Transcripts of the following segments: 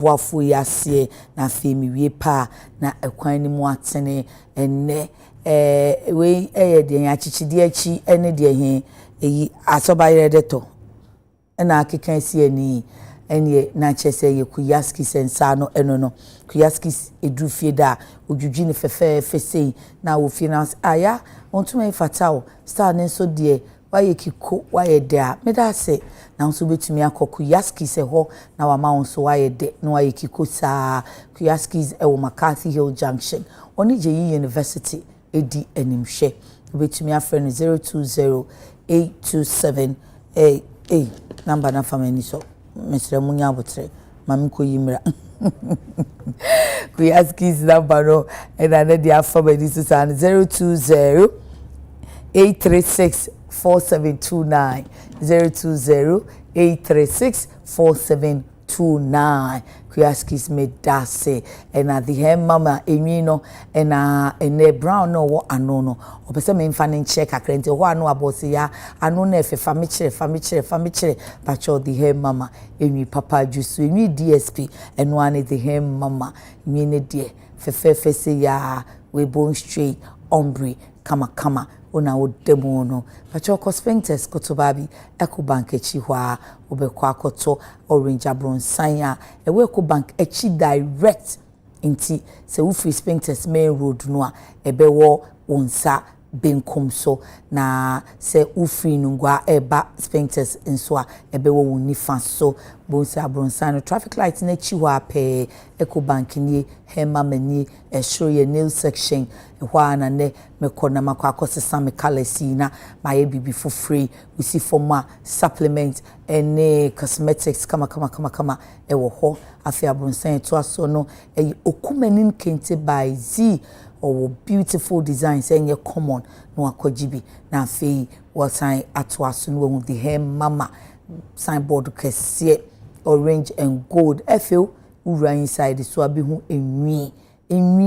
boafo yase na fe mi wie pa na ekwan ni mu atene enne we de achichide achi ene de he eyi asobayere deto na akeka si ani ene na chese ye kuyaski sensa no eno no kuyaski edrufie da odwudwi ne fefe fesei na wo finance aya ontuma ifatao star ne so de waye kiko waye de a meda se na nso betumi akoku yaskis ho na wama nso waye de no waye kiko sa yaskis e wo McCarthy Hill Junction oni JE University edi animhwe betumi afre no 0208278 number na family so mesre munya abotre mami ko yimra yaskis number no and another family so 020-836-4729 020-836-4729 Kuyaskis me dase and the hem mama emino and ene brown no wo ano no opese me mfa ne check akrente ho ano abosi ya ano na efe famichere pacho the hem mama emi papa jusu emi DSP eno ane the hem mama emi ne die fefe se ya we bone straight ombre kama ona odemo no pacho ko sphincters kotobabi Ecobank echi hwa obekwa akoto Orange Abronsan ya ewe Ecobank echi direct inti se wo free sphincters main road no a ebewo wonsa benkom so na se wo free nungwa eba sphincters nso a ebewo wonifa so bonsa Abronsan no traffic light na echi hwa pe Ecobank ni hema mani show ye nail section hwa na ne mekona makwa me colors na my bibi for free we see for ma supplement and cosmetics kama ewo ho afi Abronsan to aso no okumanin kente by Z or beautiful designs and common no akojibi na afi what I ato aso no with the hem mama signboard kese orange and gold efil ura inside so abi hu enwi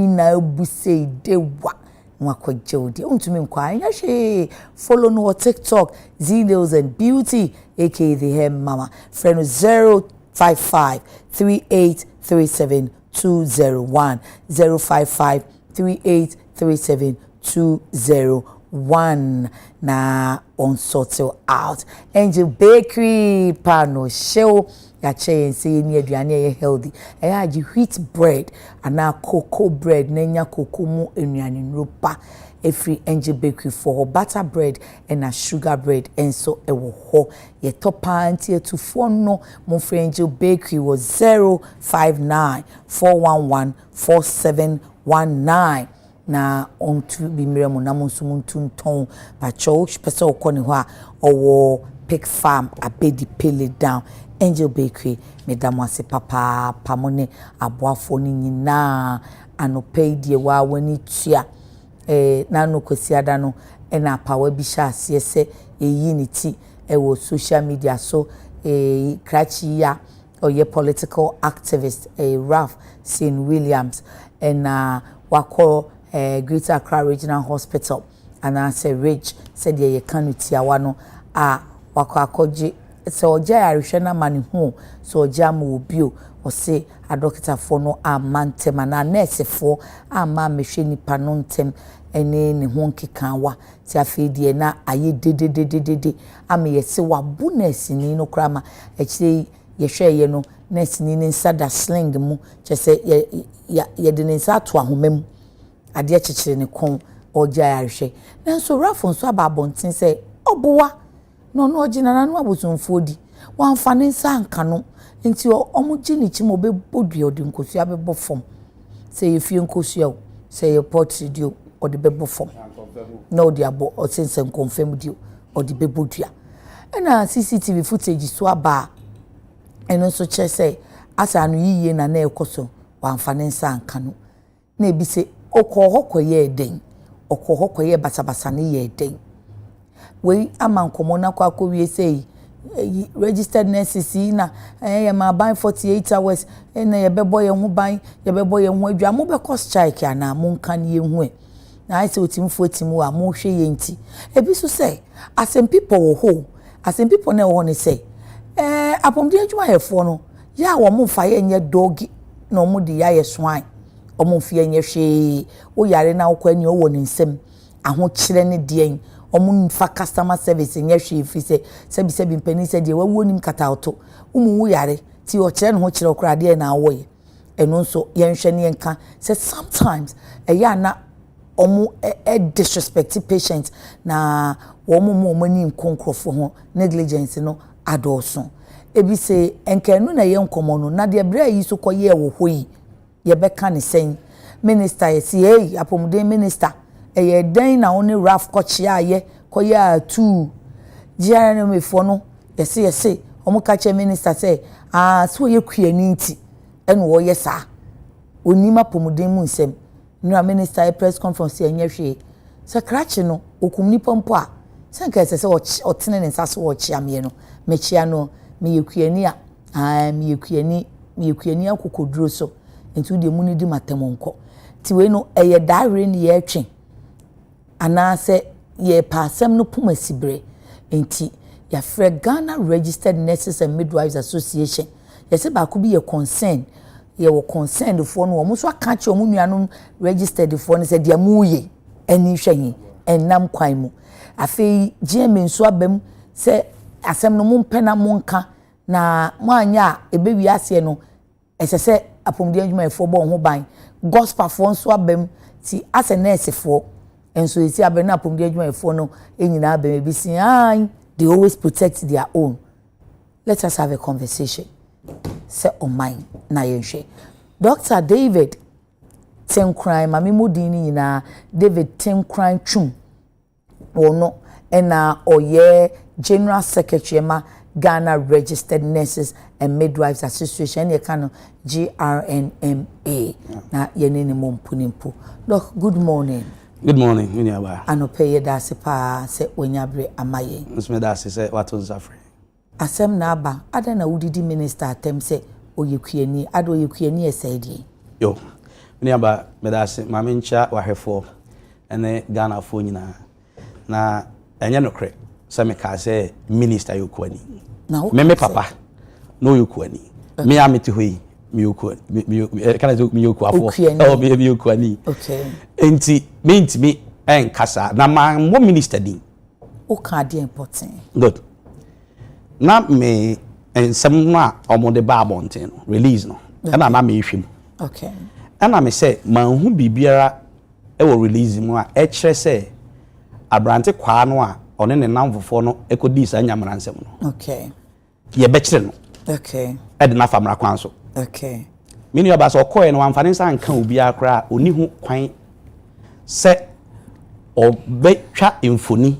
na obuse dewa mwakojodi untumi nkwa anyashe follow no TikTok Zillions and Beauty aka the hem mama friend 055383720 055383720 na on sort out Angel Bakery pano show ya che say ni aduane healthy agi wheat bread ana cocoa bread nenya cocoa mu enuane nropa every Angel Bakery for butter bread and a sugar bread and so ewo ho ye topa antie to phone no mo Angel Bakery was 05941144719 na ontu bi miremu na monso muntunton ba church pese okoni ho a owo pig farm abedi pele down Angel Bakery medamo ase papa pamone aboafo ni nyina anopai die wa wani tua na no kwasiada no na pawa bi sha ase se eyi ni ti wo social media so krachi ya oye political activist Ralph St Williams and wako Greater Accra Regional Hospital and I say Rich said ye kanu tiawa no wako akoje so oja arehwe na mane hu so oja ma obio o se a doctor for no amantem na nurse for ama mehwe nipa no ntem ene ne ho nkekanwa ti afedie na aye dedededede ama yese wabu nurse ni no krama ekire yehwe ye no nurse ni nsada sling mu chese ye de nsa to ahomam ade akekere ne kon oja arehwe nanso rafon so ababontin se obowa no ogina na no abosonfodi wan fa ne nsa anka no nti omugi ni chimo be bodua odi nkosua be bofom se ye fie nkosua se ye pot dio odi be bofom no odi abo o sense confirm dio odi be bodua na CCTV footage so aba eno so che say asa no yiye na ekoso wan fa ne nsa anka no na ebi se okohokoye eden okohokoye basabasa ne ye eden we amankomo na kwa wie say registered nurses na ma ban 48 hours na ye bebo ye ho ban ye bebo ye ho adwa mo be cost strike ana mo nkan ye hu na I say otimfo timu a mo hwe ye nti ebi so say asem people wo ho asem people na wo ne say apomdi adwuma ye fo no ya wo mo fa ye nye doggy na omo di ya ye swine omo fie nye hwe wo yare na wo kwani wo ne nsem aho kire ne de omo fa customer service nye hwe fi se bi mpani se de wawo nim kata auto umu wo yare ti o kire ne ho kire okra de na awo ye eno nso ye nhwe ne nka say sometimes ya na omo disrespect patients na wo mo mani nkonkrofo ho negligence no adoso ebi se enkanu na ye nkomo no na de bra yi so koye wo hoyi ye beka ne sen minister ye si hey apomuden minister ye dan na oni raf kochia ye koye atu jia na mefo no ye se omo ka che minister say so ye kuani nti eno wo ye sa onima apomuden mu nsem no minister press conference enye hwe se krache no okumni pompo a senka se otene ne nsa so wo chia me no me chia no me yekuani a me yekuani akokoduro so nti de mu ni di matemonko ti we no eye dare ne ye twen ana se ye pasem no pomasibre nti ya free Ghana Registered Nurses and Midwives Association ye se ba ko bi ye concern ye wo concerned for no mo so aka che omu nuanom registered for no se de amuye ani hwanyi enam kwan mu afei GM nso abam se asem no mo mpena mo nka na mo anya ebewi ase no esese apomdi adwuma efo bo ho ban gospel fo nso abam ti ase nurse fo enso esi abam na apomdi adwuma efo no enyina abam ebisi they always protect their own. Let us have a conversation. Say on mine na yenhwe Dr. David Tenkran mami modini nyina David Tenkran Chum ono ena oye General Secretary ma Ghana Registered Nurses and Midwives Association ye kano GRNMA na yenene mompunimpu. Doc, good morning. Good morning, Minyaba. Anope da se pa se onyabre amaye. Nsme da se wato nzafre. Asem na aba ada na udidi minister atem se oyekuani ado oyekuani esaidi. Yo. Minyaba medase mamincha wahefo ene Ghana fo nyina. Na enye nokre se me ka se minister yokuani. Me papa no yokuani. Me ameti hoyi mi yokuani. Kana zo mi yokuafo. Oh mi yokuani. Okay. Enti me enkasa na ma mo minister din. O ka dey important. Good. Na me ensem no a omode ba abonten no release no na na me hwem. Okay. Na me say man hu bibiara e wo release mu a e kire say abrante kwa no a one ne namfofo no ekodi sa nyamransem no. Okay. Ye be kire no. Okay. E de na famra kwan so. Okay. Mini oba so koye no amfane sa nka obi akra oni hu kwan se obetwa infoni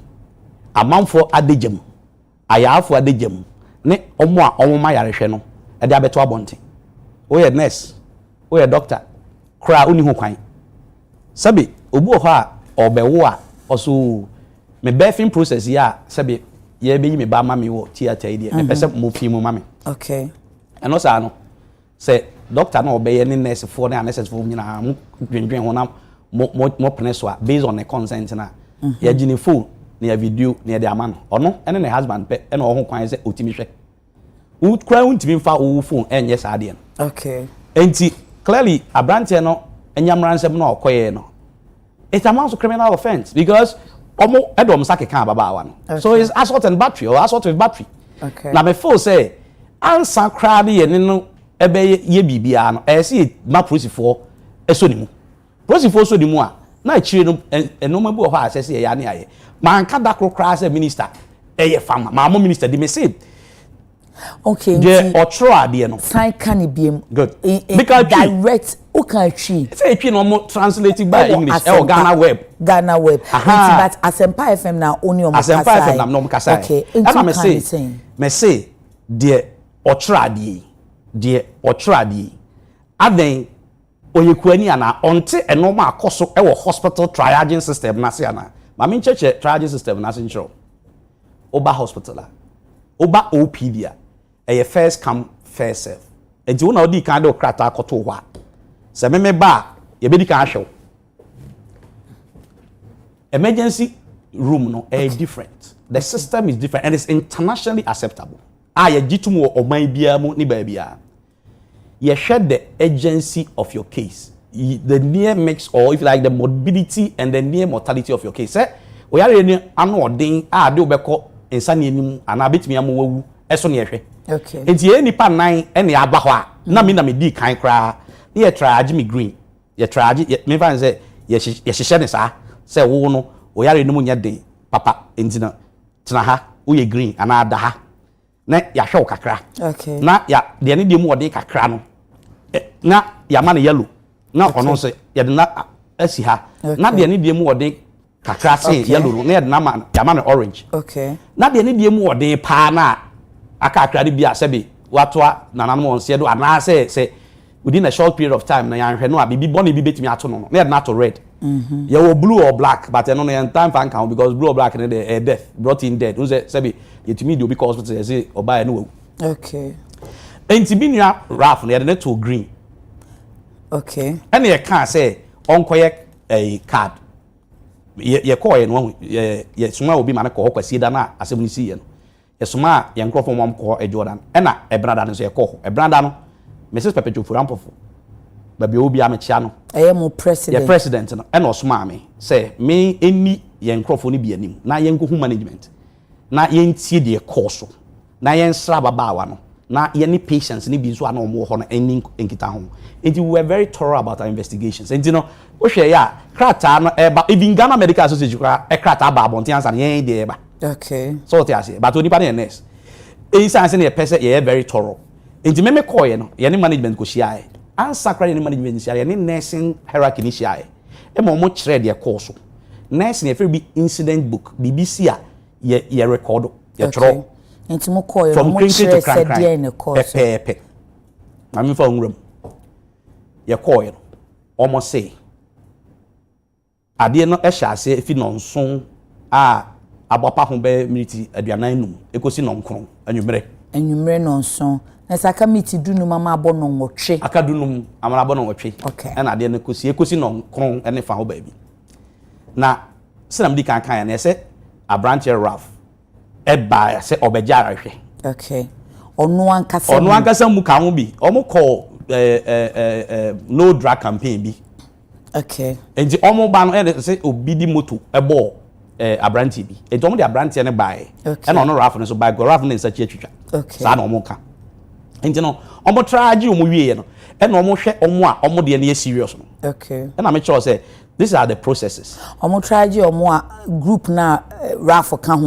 amanfo adegem ayaafo adegem ne omo a omoma yarehwe no e de abeto abonten wo ye nurse wo ye doctor kra oni hu kwan sabi obu ho a obewo a oso me birthing process ya sabi ye be yi me ba ma me wo theater ide me pese mo fi mu ma me. Okay. Eno sa no se doctor na obeye ne nurse for na nurse for nyina mo dwendwen ho na mo pene so based on the consent na ya gini phone na ya video na ya de ama no ono ene ne husband pe ene ho kwan se otimi hwe wo kra untimi mfa wo phone enye sa de no. Okay. Enti clearly abrante no enyamransem na okoye no it amounts to criminal offense because omo edom sake kan baba no. Okay. So it's assault and battery or assault with battery. Okay. Na me feel say ansa kra de ye no ebe ye bibia no ese ma prosifo eso ni mu prosifo so di mu a na chire no enoma bi o ho asese ya ne aye man ka da krokra se minister eye fama ma mo minister di me say okay je otro ade no sign can biem good because direct o can chi say twi no mo translated by English e Ghana web but Asempa FM na only on Asempa FM na no kasa okay and me say de otro ade aden oyekuani ana onte enoma akoso e wo hospital triaging system na se ana ma me cheche triaging system na se nchiro oba hospital a oba OPD a e first come first serve enti wona odi kan de okrata akoto ho a se me ba ye be di kan ahwew emergency room no different the system is different and it's internationally acceptable ye gitum wo oman bia mu ni ba bia you share the urgency of your case, the near mix, or if you like, the morbidity and the near mortality of your case. Say, we are in an ording, do beko in Sunny and I bit me a moo, as on your okay. It's any pan nine, any abahwa, Namina me di kind cry, ye triage me green, ye triage, me fan say, yes, she say, oh no, we are in the moon day, papa, in dinner, Tanaha, we green, and I daha. Na ya hwe kakra okay na ya de ne de mu ode kakra no na ya ma ne yellow na ono se ya de na asi ha na de ne de mu ode kakra se yellow na ya de na ma ya ma ne orange okay na de ne de mu ode pa na aka akra de bia se be watoa na nanom on se do ana se within a short period of time na ya hwe no a bibi bone bi betimi ato no na ya de na to red ya wo blue or black but no no time fan count because blue or black ne the death brought in dead who say be yetimi di obi cause hospital say oba no okay enti bi nua raf na ya to green okay and ye can say onkoye a card ye call ye no ye suma obi ma na ko kwasi da na asem ni si ye no ye suma ye nkrofo mom ko e Jordan e na e brada no so ye ko e brada no Mrs. Pepe Jofu Rampofo baby obi amechia no mo president ye president no e no suma me say me eni ye nkrofo ni bi anim na ye nkohu management na ye ntie de course na ye nsra babawa no na ye ni patients ni bi nso ana omo ho no eni nkita ho and we were very thorough about our investigations and you know wo hwe ya krata no even Ghana Medical Association kra e krata ba abonten ansa ye de eba okay so what you say but onipa na nurse e sanse na ye person ye very thorough and me call ye no ye ni management ko shia e ansa kra ye ni management shia ye ni nursing hierarchy ni shia e mo mo kire de course nursing e be incident book BBC a ye record ye tro enti mo call ye mo kire said there in the course pepe mami fa onwram ye call ye almost say ade no e hya ase fi no nson a abapa ho be minute aduanan num ekosi no nkron anwumre no nson na saka miti dunu mama abo no nwotwe aka dunum amara abo no nwotwe okay na ade no ekosi no nkron ene fa ho baabi na sinam di kan ya na se abranche raf e ba se obejara hwe okay onu ankasa mu ka ho bi omo call no drug campaign bi okay enti omo ba no e se obi di moto ebo abranche bi enti omo di abranche ne bae e na ono raf no so bae go raf no nsachi atwitwa okay sa na omo ka enti no omo traage omo wie no e na omo hwe omo a omo de ne serious no okay e na me sure say these are the processes omo traage omo a group na raf ka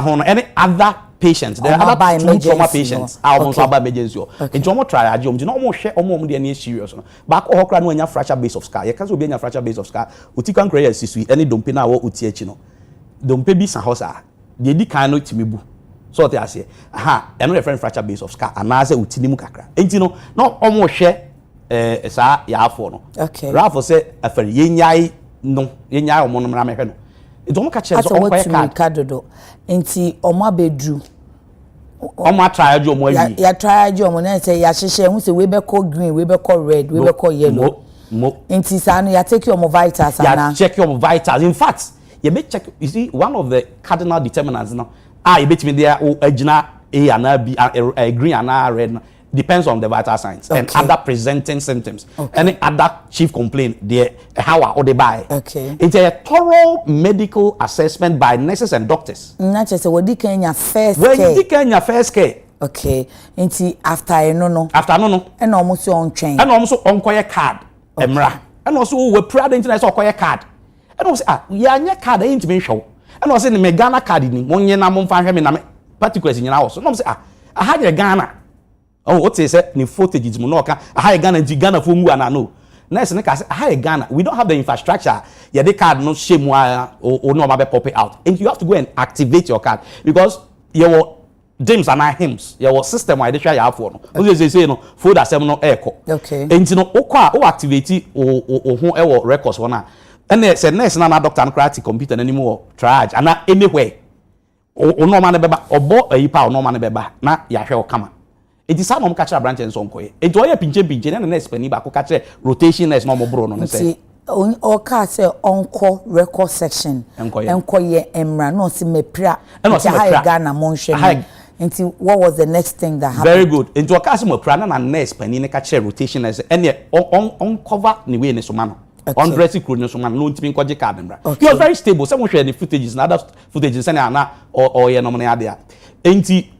ho no any other patients there are other trauma patients almost about emergency enti omo triage omo no omo hwe omo de ne serious no ba ko hokra no anya fracture base of skull ye ka so obi anya fracture base of skull utika nkra ya sisui any dompe na wo uti achi no dompe bi san hosa de di kan no timibu so te ase aha eno the friend fracture base of skull anaze uti ni mu kakra enti no omo hwe sa ya afo no okay rafo say afari yenyai omo no mra mehwe no enti omo ka che so omo kwa kadodo enti omo abedru omo triage omo ayi ya triage omo na say ya hyehye hu say we be call green we be call red we be call yellow enti sa no ya take your vitals ya check your vitals in fact you be check you see one of the cardinal determinants now you bet me there agina A and B a green and red depends on the vital signs and other presenting symptoms any other chief complaint there how or they buy it's a thorough medical assessment by nurses and doctors na chese we di kan ya first care okay nti after no and almost on train and almost on koye card emra and also we proud internet so koye card and also ya nya card e ntimi hwew and also me Ghana card ni monye na mo fa hwe me na particulars nyina wo so no say aha je Ghana oh what say ni footage mu no ka aha Ghana ji Ghana fo mu ana no next ne ka say aha Ghana we don't have the infrastructure ya the card no shame o no ma be pop it out and you have to go and activate your card because your James and hymns your system why they try ya for no o say no folder 7 no echo okay and no o activate o ho e wo records one and say next na doctor no create computer anymore triage and anywhere o no ma ne beba obo ayipa o no ma ne beba na ya hwe o kama it is some catch branch and so nkoye it oye pinche na next penny ba ko catch rotation next no mo bro no say o ka say onko record section enkoye emra no se mepra ha Ghana mo hwe Nti what was the next thing that happened? Very good. Into a case mo pra na nurse pani ne ka che rotation as any on cover ni we ne so ma no. On dressing crew ne so ma no ntimi nkoje card mbra. He was very stable. Some share the footages na other footages say na or ye no mo ne ade a. Enti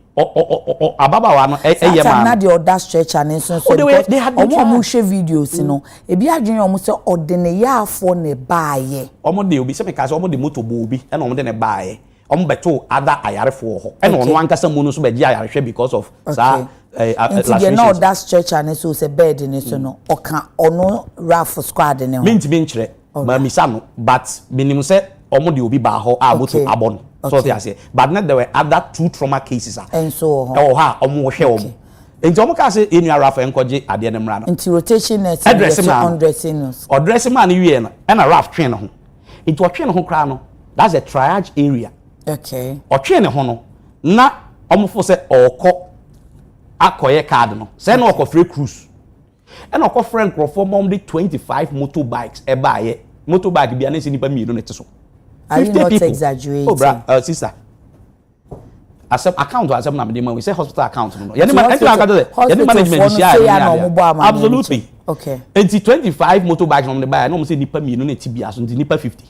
ababa wa no eye ma na the other stretcher ne so they had omo share videos no e bi adwen omo say odene ya afo ne baaye omo de obi say me ka say omo de motor bo obi e na omo de ne baaye omo beto ada ayarefo ho e na ono ankasa mu no so be gi ayarehwe because of sa last no that stretcher ne so say bed ne so no oka ono raf squad ne ho minti bi nkyere ma misa no but minim say omo de obi ba ho a motor abon. So they say, but not there were other 2 trauma cases. And so, omo hwe omo. Enti omo ka say enu arafa enkoje ade ne mra no. Enti rotation net undressing. Or dressing man wie no, e na raf twen no ho. Enti o twen no ho kra no, that's a triage area. Okay. O twen ne ho no, na omo fo say okọ akoye card no. Say na okọ free cruise. E na okọ friend crofo mom de 25 motorbikes e ba ye. Motorbike bia na se nipa mienu ne te so. Are you not people. exaggerating? Oh, bra, sister. Accept account or accept na we say hospital account no. Yani management absolutely. Okay. And 25 motorbikes on the buy no say nipa mienu na tibia so nipa 50.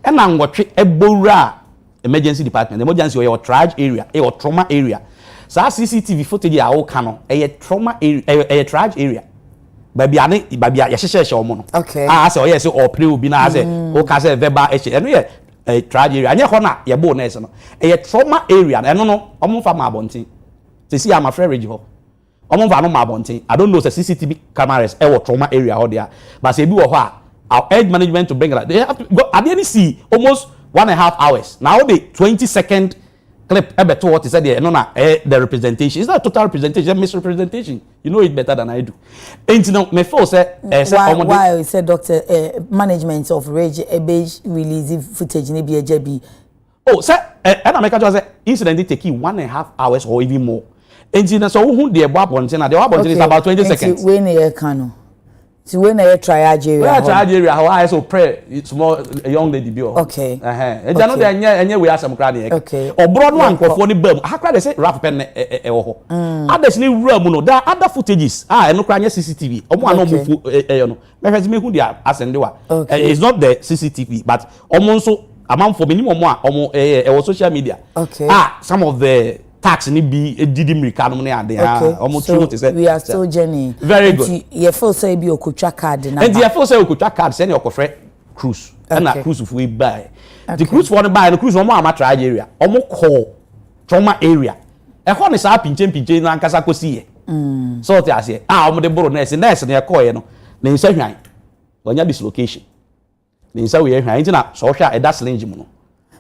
And na ngwotwe ebowura emergency department, emergency or your triage area, or trauma area. So CCTV footage a wo ka no trauma area, triage area. Baby ya sheshe omo no. Okay. Say o yes o pre obi na say o ka say verbal eno ye triage area. Anye ho na ye bo nurse no. Trauma area. Eno no omo fa ma abontin. Say see am afraid regi ho. Omo fa no ma abontin. I don't know say CCTV cameras e wo trauma area ho there. But say bi wo ho our urge management to bring that. They have to go at the end see almost 1.5 hours. Now the 20-second clip to what is said there, no, the representation. It's not a total representation, it's a misrepresentation. You know it better than I do. And you know, me feel say why you said doctor management of rage release footage ni be JB. Oh, sir, and I make just say incident take 1.5 hours or even more. And you know, so who the above one thing, the above one is about 20 seconds. When you can. So when I triage area. Where triage area, how I so pray it's more a young lady bio. Okay. And you know the we have some crowd. Okay. Or broad one for the bum. How can they say rap pen others ni room no. There are other footages. No crane CCTV. Omo no move no. Me who they are ascend wa. It's not the CCTV but omo amount for minimum omo social media. Okay. Some of the tax ni be didi mirika no ne ade almost so we are still journeying. Very good. You feel say be okutwa card na. And you feel say okutwa card say na okofre cruise. And na cruise fu buy. The cruise for the buy the cruise omo ama triage area. Omo call trauma area. E ho ne sa pinche na nkasa kosi ye. So te ase. Omo de boro nurse na call ye no. Na nsa hwan. Onya dislocation. Na nsa we hwan. Nti na so hwa e da slinge mu no.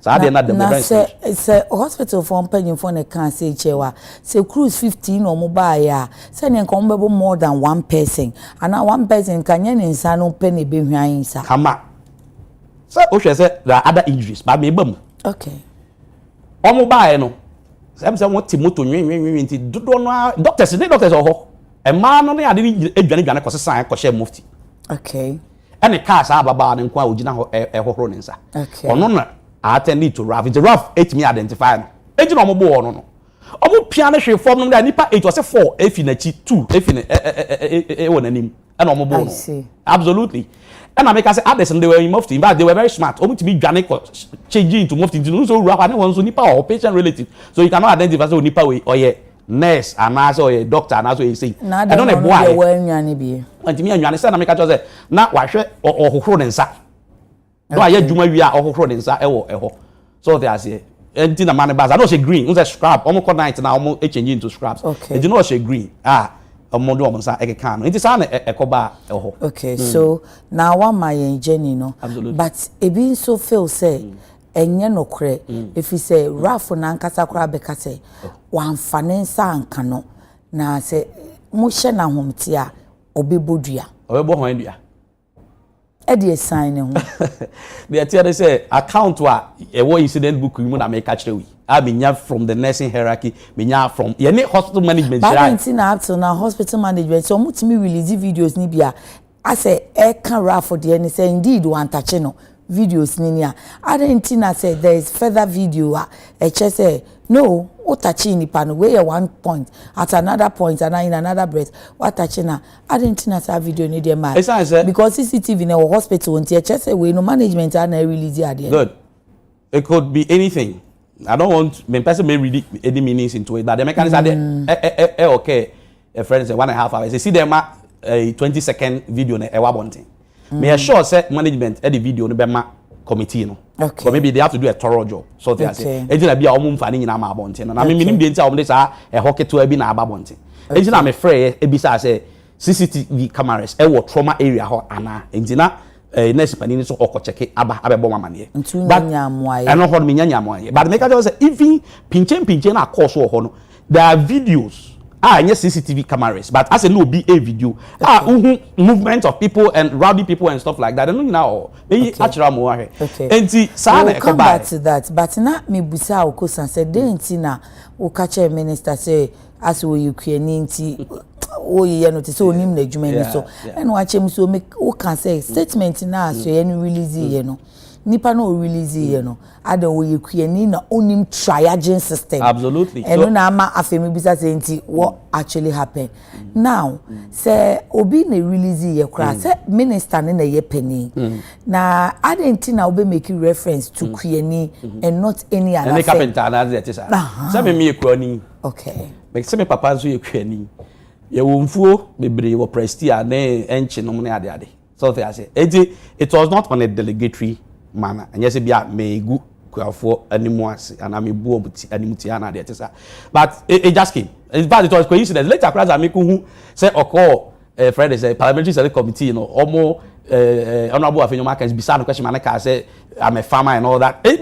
Say hospital for penny for a can say chewa. Say cruise 15 or mobile. Say nko more than one person. And now one person can yen insa no penny be hwansa. Come on. So o say there are other injuries, but me bam. Okay. O mobile no. Say what timoto nwen nti dodo no doctors oho. E man no ade adwane ko sesan ko share mufti. Okay. And the cars are baba ne kwa ogina ho hohoro ne nsa. Okay. Ono na attended to RAF. The RAF 8 me identify no. Enti no mo bo ono no. Omo pia na hwe form no da nipa 8 was 4 efi na chi 2 efi na won anim. And omo bo no. Absolutely. And I make us say others and they were in mufti. But they were very smart. Omo to be dwane change into mufti. So RAF and one so nipa or patient relative. So you cannot identify so nipa we or ye nurse and also a doctor and also a say. I don't know why nwane bi. Anti me nwane say na make us say na wa hwe ohokoro ne nsa. No aye dwuma wi a ohokoro ne nsa ewo so they say enti na man baza no she green we say scrap omo call night na omo change into scraps e do no she green omo do omo nsa e kan no enti sa na ekoba eho. Okay. So now one my journey no. Absolutely. But e bin so feel say enye no kre if you say RAF na nkasa kra be ka say wan fane nsa anka no na say mo hye na homte a obebodua ho ndua e sign him. The theater say account wa incident book you na make catch we. I been from the nursing hierarchy, been from hospital management. But up till now hospital management so mutimi release videos ni bia. I say can RAF for the say indeed one touch no videos ni nia. I didn't say there is further video say no what touching nipa no where one point at another point and in another breath what touching na I didn't think that video need them because CCTV in our hospital and just say we no management and release it. Good. It could be anything. I don't want me person may read any meanings into it, but the mechanism okay. A friend say 1.5 hours. You see them a 20-second video na ewa bonting. Me assure say management the video no be ma committee no. Okay. But maybe they have to do a thorough job. So they say e na bia omo mfa ni nyina ma bonting. Na me minim de ntia omo de sa e hoketo abi na aba bonting. E na me frɛ e bisa say CCTV cameras e wo trauma area ho ana. Entina nurse panini so okocheke aba abebo mamane. But nyamwaye. I know how me nyamwaye. But make just say even pinche na course ho no. There are videos. Yes, CCTV cameras, but as a no be a video. Movement of people and rowdy people and stuff like that. I don't know now. Maybe actually more. Okay. And see, we'll come back to that. But not me busa okosan said didn't na o catch a minister say as we Ukraine oh yeah notice so nim na adwuma so and watch him so make o can say statement na so you release you know. Nipa no release you know ada we Ukraine na onim triaging system. Absolutely. And so, na ama afemi bisa say nti what actually happened. Now say obi na release ye kra say minister na ye penny. Na ada nti na obi make reference to Ukraine and not any other. And carpenter na that is. Say me Ukraine. Okay. Make say me papa so Ukraine. Ye wo mfuo bebre wo prestia na enchi no na ade. So they say it was not on a delegatory manner. And yes, be a me gu for animals and I'm a buobuti animutiana there. But it just came. In fact, it was coincidence. Later, class I make who say or Friday say parliamentary select committee, you know, almost honorable Afenyo Markets beside the question I say I'm a farmer and all that. It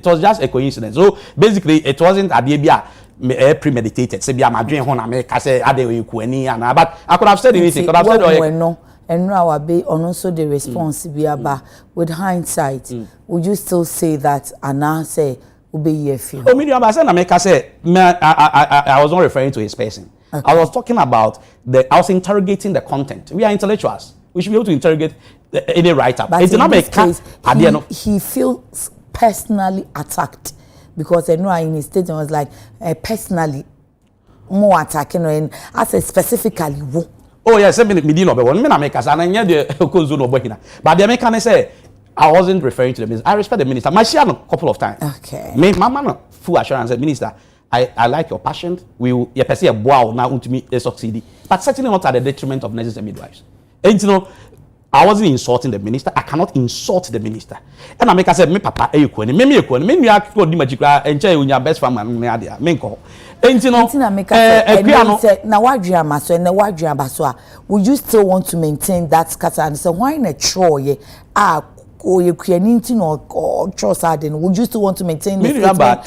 was just a coincidence. So basically, it wasn't a DBA premeditated. Say be a dream on America say Adekye Nsroma but I could have said anything. Could have said no. And now I be on also the response be about with hindsight. Would you still say that Anna say obey your feel? Oh, me I say I was not referring to his person. Okay. I was talking about I was interrogating the content. We are intellectuals. We should be able to interrogate any writer. But in this case, he feels personally attacked because I know in his statement was like personally more attacking and I said specifically. Oh yes, me no be one. Me na make us and the okonzo no bohina. But the American say I wasn't referring to the minister. I respect the minister. My share a couple of times. Okay. Me mama no full assurance minister. I like your passion. We will you perceive a wow now to me succeed. But certainly not at the detriment of nurses and midwives. And you know, I wasn't insulting the minister. I cannot insult the minister. And I make us say me papa me you ask for the magic and tell you your best friend man me call. And you know, now what drama so and what drama so would you still want to maintain that scatter and say why in a troy or you creating or trust would you still want to maintain the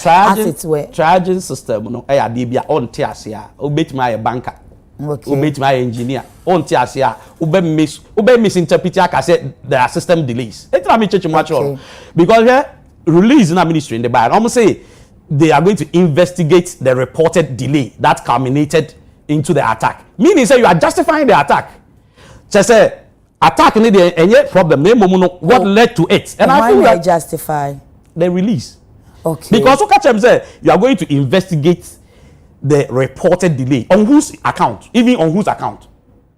as it were Triage system no I dey bia on tiasia obet my banker obet my engineer on tiasia ube misinterpret aka say there are system delays it na me church much because here release in ministry in the Bible almost say they are going to investigate the reported delay that culminated into the attack. Meaning, say you are justifying the attack. Just say attack need any problem. What led to it? And I feel that justify the release. Okay. Because so catch them say you are going to investigate the reported delay on whose account, even on whose account.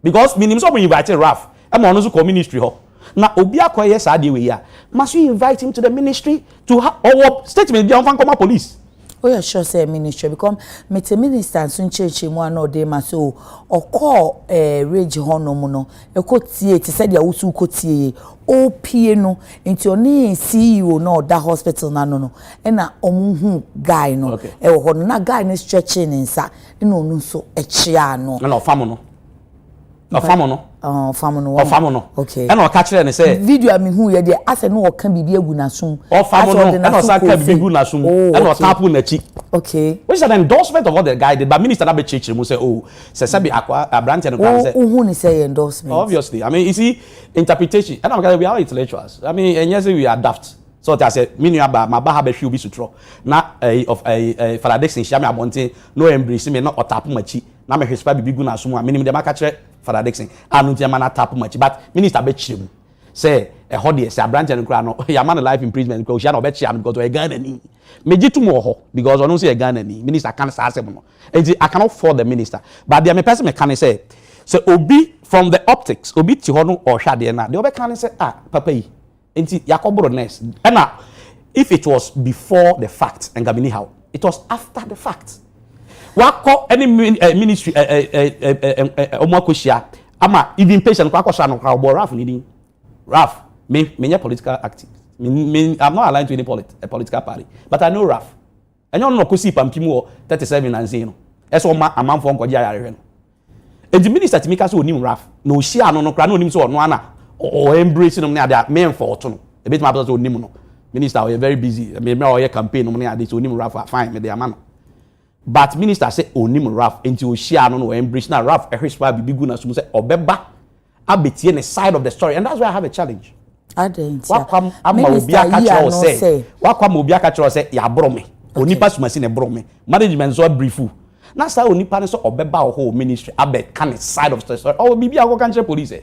Because minimum someone invited Raf. I'm on also ministry ho. Now Obia Koye Sadi we here. Must we invite him to the ministry to our statement be on from police? Oh yeah, sure say ministry because me minister sun cheche mu na ode ma so okọ rage hono mu no ekotie ti said ya wusu kotie opie no nti oni CEO no da hospital na no na omuhu guy no e wo no na guy no stretching nsa na onu so echia no na ofamo no ofamo no ofamo no okay and o catch and say video am hu ye de ase no o kan bibi egu na sum ofamo no and o sa kan bibi egu na sum and o tapu na chi okay which is an endorsement of what the guy did but minister na be church mu say oh say sabi akwa abrante no kan say who ni say endorsement obviously I mean you see interpretation and we are intellectuals I mean and yes we are daft so I say me nua ba ma ba ha be hwe obi sutro na of Father Adekye Nsroma abonte no embrace me no otapu machi na me hwespa bibi gu na so mu a minimum de maka kire Father Adekye anu ti ma na tapu machi but minister be chire mu say a hodi say branch and kra no ya man life imprisonment because she na obechi am because we Ghana ni meji tu mo because ono say Ghana ni minister can say asem no enti I cannot fault the minister but the person me can say obi from the optics obi ti ho no o hwa de na the obe can say papa yi enti yakobro next and if it was before the fact and gabini how it was after the fact wako any ministry omo akoshia ama even patient kwa akosa no kwa Raf ni Raf me political active me I'm not aligned to any political party but I know Raf enyo no kosi pampimu 37 and say no eso ma amanfo nkoje ayare no and the minister timika so onim Raf no hia no kra no onim so no ana o embrace no na dia me for to no e bit ma so onim no minister we very busy me o campaign no na dia so onim Raf fine me dey ama no but minister say onim Raf enti o hia no embrace na Raf ehwespa bibigu na so say obeba abetie ne side of the story and that's why I have a challenge. Wakwam ama obi aka kire o say wakwam obi aka kire o say ya bro me onipa sumasi ne bro me management so briefu na say onipa ne so obeba o ho ministry abe can side of the story oh bibi akọ kan kire police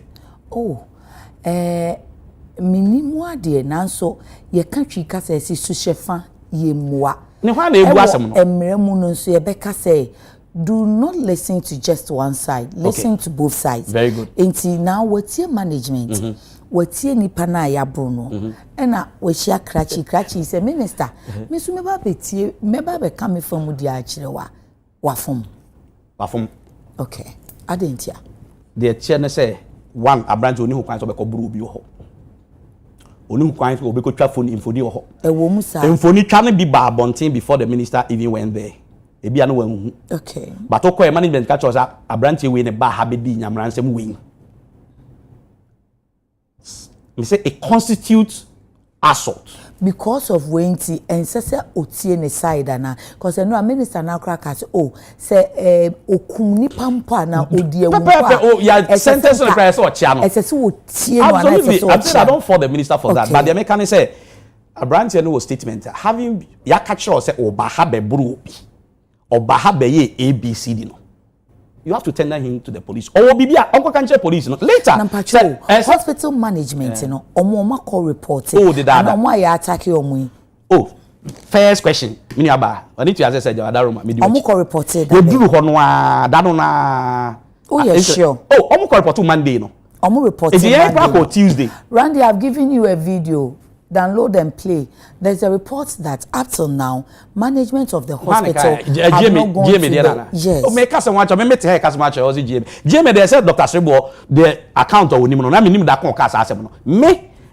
minimu ade na so ye ka twi ka say si su shefa ye moa ne hwa na ebu asem no emremu no so ye be ka say do not listen to just one side. Listen to both sides. Very good. Until now, what's your management? What's your nipana ya Bruno? And what's your cratchy is a minister. Miss Meba Betty, Meba be coming from Mudia Wafum. Wafum. Okay. I didn't hear. The chairman say one a branch only who kinds of a cobru. Only who kinds will be good travel in Fodio. A woman said, and for can be bar bunting before the minister even went there. Ebi anu wan hu. Okay. But okwa management catch us abrantie we ne ba ha be di nyamransem we. Me say it constitutes assault because of wenty and say otie ne side na because no minister na kra ka say say okum ni pampa na odie wu ya sentence no cry say otia no. Say otie no na say absolutely I don't fault the minister for that but the mechanic say abrantie no was statement having ya catch us say oba ha be buru obi Obahabeye ABCD no. You have to tender him to the police. Or bibia onko kanche police no. Later. Hospital management no. Omo call report. Oh, did that. Omo ya attack omo. Oh. First question. Mini aba. I need to answer say Adaroma. Omo call report that. We do ho no a da no na. Oh yeah, sure. Oh, omo call report Monday no. Omo report Monday. Tuesday. Randy, I've given you a video. Download and play. There's a report that up till now, management of the hospital have not gone to the... Yes. Oh, me kasa wacha, me te kasa wacha ozi GM. GM they said Dr. Srebo the account of onimo no. Na me nim da kon kasa asem no. Me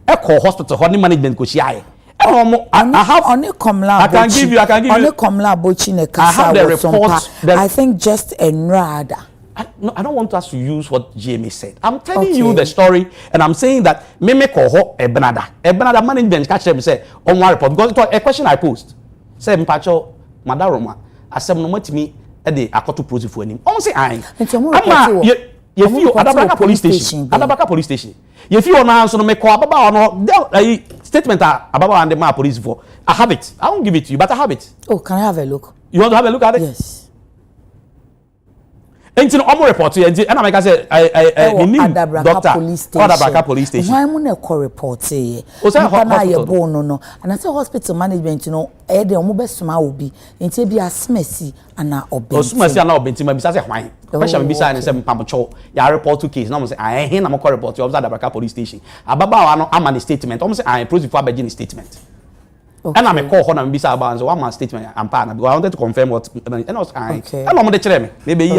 e call hospital ho ni management ko shia. I have on a I can give you on a comla bochi ne kasa. I have the report. I think just a nrada. No, I don't want us to use what GMA said. I'm telling you the story, and I'm saying that me make ho Ebenada management catch them say on one report because it was a question I posed. Say Mpacho Madaroma, I said no more to me at the Akoto Proti for him. Almost say I. You feel Adabaka police station. Adabaka police station. You feel now so no make Ababa or no statement Ababa and the Ma police for. I have it. I won't give it to you, but I have it. Oh, can I have a look? You want to have a look at it? Yes. Enti omo report and na make say I need doctor Adabaka police station. Why mo na call report e? Na ye born no. And I say hospital management no e dey omo be soma obi. Enti bi asmesi ana obenti. Osumasi ana obenti ma bisa say hwan. Question be say say mpamocho ya report case na mo say I he na mo call report you observe Adabaka police station. Ababa no ama the statement. Omo say I proof for abegin statement. Okay. And I'm a call on bisa about so one man statement I'm partner because I wanted to confirm what and I was and I'm on the chair me maybe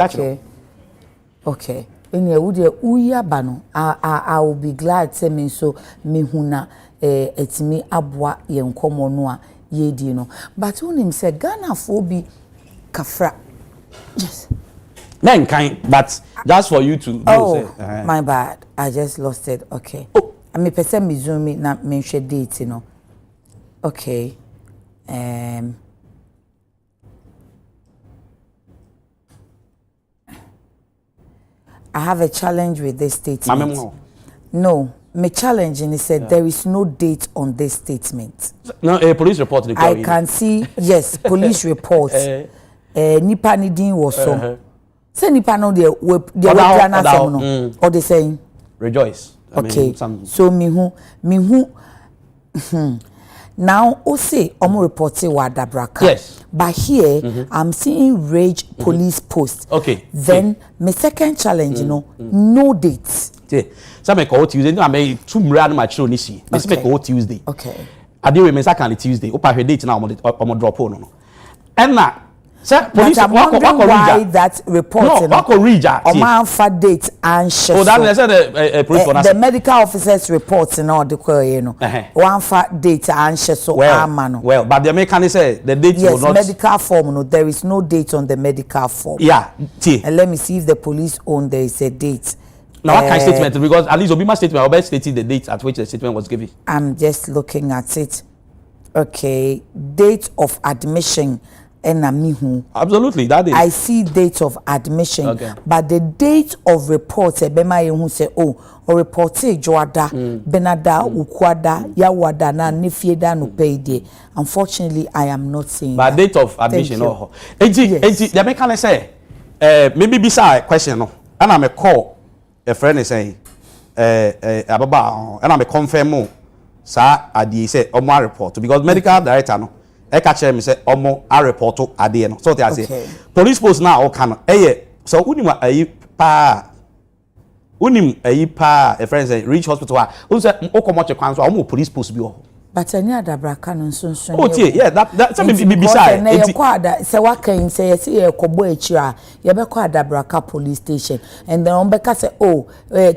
okay any would uya bano I will be glad say me so me huna etimi aboa ye nkomo no a ye di no but unim say Ghana for be kafra yes then kind but just for you to say my bad I just lost it okay I me person me zoom me na me hwe date no. Okay. I have a challenge with this statement. No, my challenge is that there is no date on this statement. No, a police report. I can see, yes, police reports. Nipa ni din was so. Say nipa no they were or they saying. Rejoice. Okay. So me who now say reported Wadabraka. Yes. But here I'm seeing Rage police post. Okay. Then my second challenge, no dates. So me call Tuesday. I may 2 million my show nisi. Me say call Tuesday. Okay. I do me second Tuesday. Opa her date now I'm drop on. And now police I'm wondering why that report man for date and share. Oh, that said the medical officers report one for date and share so well, but the American say the date yes, not medical form no, there is no date on the medical form. Yeah, and let me see if the police own there is a date. Now what kind of statement? Because at least Obima statement about stating the date at which the statement was given. I'm just looking at it. Okay, date of admission. Absolutely, that is. I see date of admission, but the date of report, Bema who say, oh, or report Joada, Benada, Ukwada, Yawada, na Nifieda no payday. Unfortunately, I am not seeing. But date of admission, no. The mechanic say, maybe beside question, no, and I'm a call a friend is saying, Ababa, and I'm a confirm, sir, I say, my report because medical director, no. I catch me say omo a report to ade no so they say police post now all can so unim ayi pa a friend say reach hospital who say o come much kwan so omo police post bi o but any adabraka no nso oh yeah that some be beside e kwada say wakan say yes e kobo achira ye be kwada adabraka police station and then on be ka say oh